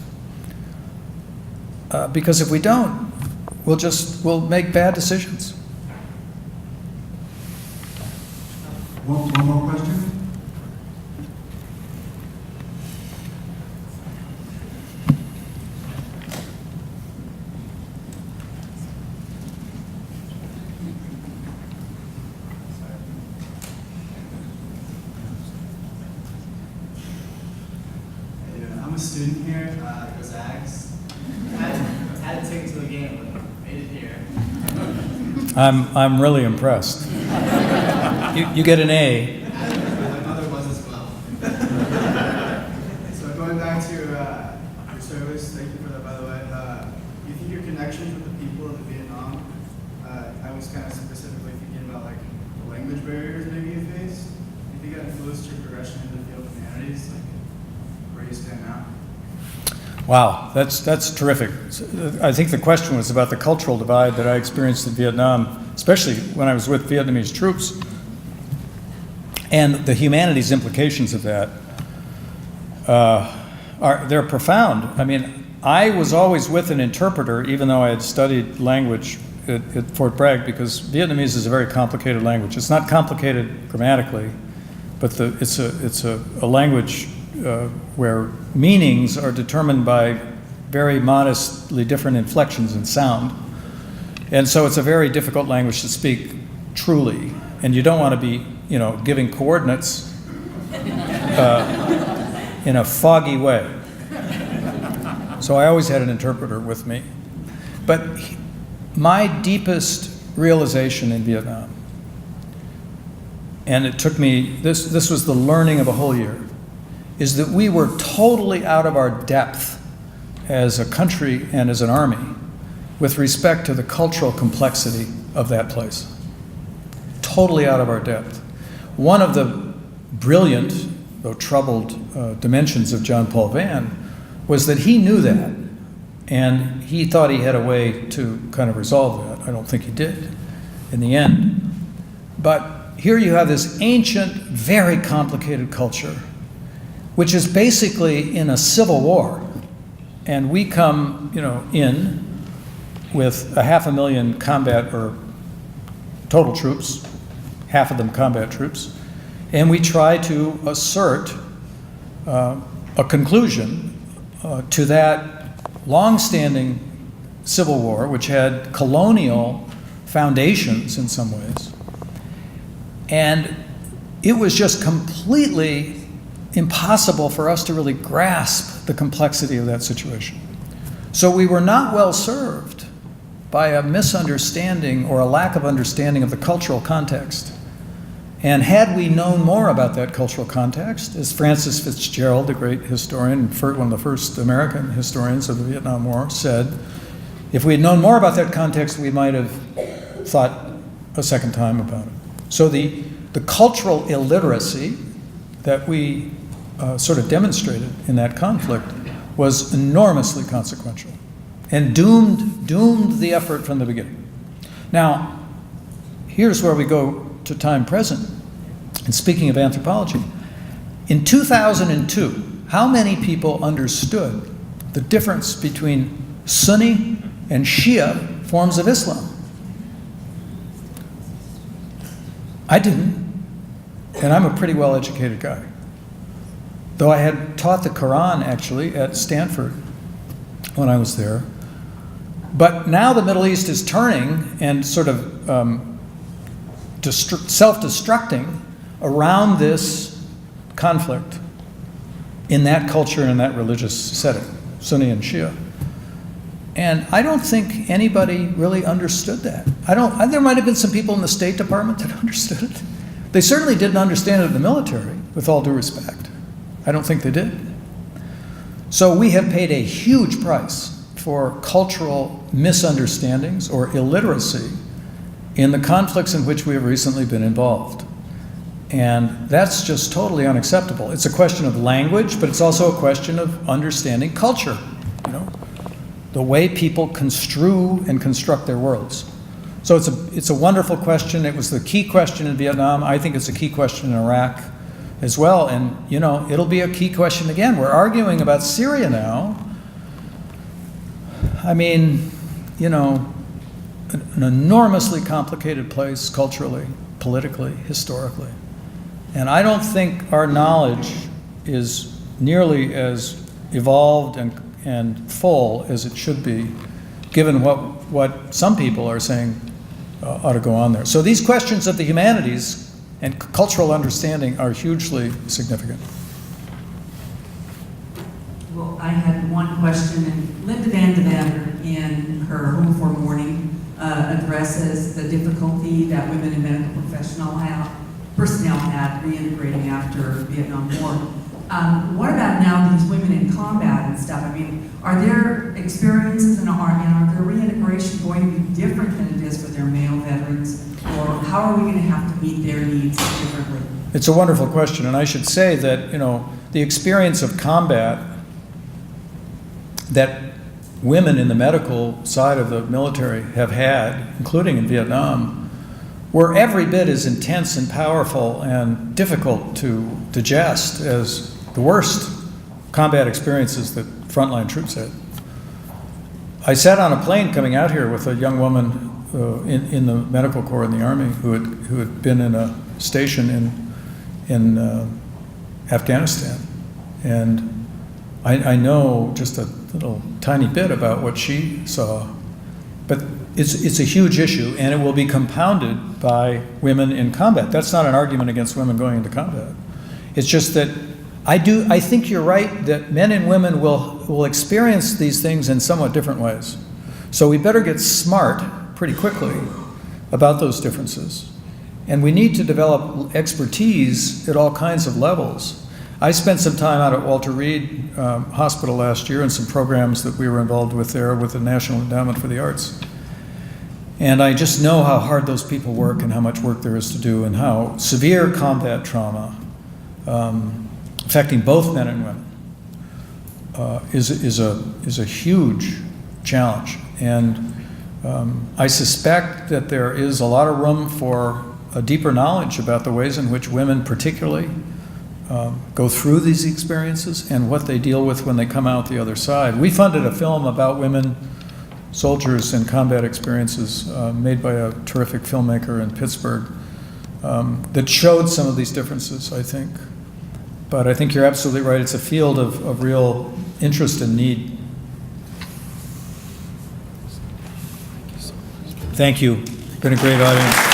Because if we don't, we'll make bad decisions. One more question? I'm a student here at Gonzaga. Had to take it to the game, but made it here. I'm really impressed. You get an A. My mother was as well. So going back to your service, thank you for that, by the way. You think your connections with the people of Vietnam, I was kind of specifically thinking about like the language barriers maybe you faced. Do you think that influenced your progression in the field of humanities, like where you stand now? Wow, that's terrific. I think the question was about the cultural divide that I experienced in Vietnam, especially when I was with Vietnamese troops, and the humanities implications of that they're profound. I mean, I was always with an interpreter, even though I had studied language at Fort Bragg, because Vietnamese is a very complicated language. It's not complicated grammatically, but it's a language where meanings are determined by very modestly different inflections in sound. And so it's a very difficult language to speak truly. And you don't want to be, giving coordinates in a foggy way. So I always had an interpreter with me. But my deepest realization in Vietnam, and it took me, this was the learning of a whole year, is that we were totally out of our depth as a country and as an army with respect to the cultural complexity of that place. Totally out of our depth. One of the brilliant, though troubled, dimensions of John Paul Vann was that he knew that, and he thought he had a way to kind of resolve that. I don't think he did in the end. But here you have this ancient, very complicated culture, which is basically in a civil war. And we come, in with 500,000 combat or total troops, half of them combat troops, and we try to assert a conclusion to that long-standing civil war, which had colonial foundations in some ways. And it was just completely impossible for us to really grasp the complexity of that situation. So we were not well served by a misunderstanding or a lack of understanding of the cultural context. And had we known more about that cultural context, as Francis Fitzgerald, the great historian, one of the first American historians of the Vietnam War, said, if we had known more about that context, we might have thought a second time about it. So the cultural illiteracy that we sort of demonstrated in that conflict was enormously consequential and doomed the effort from the beginning. Now, here's where we go to time present. And speaking of anthropology, in 2002, how many people understood the difference between Sunni and Shia forms of Islam? I didn't, and I'm a pretty well-educated guy. Though I had taught the Quran, actually, at Stanford when I was there. But now the Middle East is turning and sort of self-destructing around this conflict in that culture and in that religious setting, Sunni and Shia. And I don't think anybody really understood that. There might have been some people in the State Department that understood it. They certainly didn't understand it in the military, with all due respect. I don't think they did. So we have paid a huge price for cultural misunderstandings or illiteracy in the conflicts in which we have recently been involved. And that's just totally unacceptable. It's a question of language, but it's also a question of understanding culture, the way people construe and construct their worlds. So it's a wonderful question. It was the key question in Vietnam. I think it's a key question in Iraq as well. And, it'll be a key question again. We're arguing about Syria now. I mean, an enormously complicated place culturally, politically, historically. And I don't think our knowledge is nearly as evolved and full as it should be, given what some people are saying ought to go on there. So these questions of the humanities and cultural understanding are hugely significant. Well, I had one question, and Linda Van de Vander, in her Home for Mourning, addresses the difficulty that women in medical personnel had reintegrating after Vietnam War. What about now these women in combat and stuff? I mean, are their experiences and are their reintegration going to be different than it is for their male veterans? Or how are we going to have to meet their needs differently? It's a wonderful question, and I should say that, the experience of combat that women in the medical side of the military have had, including in Vietnam, were every bit as intense and powerful and difficult to digest as the worst combat experiences that frontline troops had. I sat on a plane coming out here with a young woman in the medical corps in the Army who had been in a station in Afghanistan. And I know just a little tiny bit about what she saw. But it's a huge issue, and it will be compounded by women in combat. That's not an argument against women going into combat. It's just that I think you're right that men and women will experience these things in somewhat different ways. So we better get smart pretty quickly about those differences. And we need to develop expertise at all kinds of levels. I spent some time out at Walter Reed Hospital last year and some programs that we were involved with there with the National Endowment for the Arts. And I just know how hard those people work and how much work there is to do and how severe combat trauma affecting both men and women is a huge challenge. And I suspect that there is a lot of room for a deeper knowledge about the ways in which women particularly go through these experiences and what they deal with when they come out the other side. We funded a film about women soldiers and combat experiences made by a terrific filmmaker in Pittsburgh that showed some of these differences, I think. But I think you're absolutely right. It's a field of real interest and need. Thank you. It's been a great audience.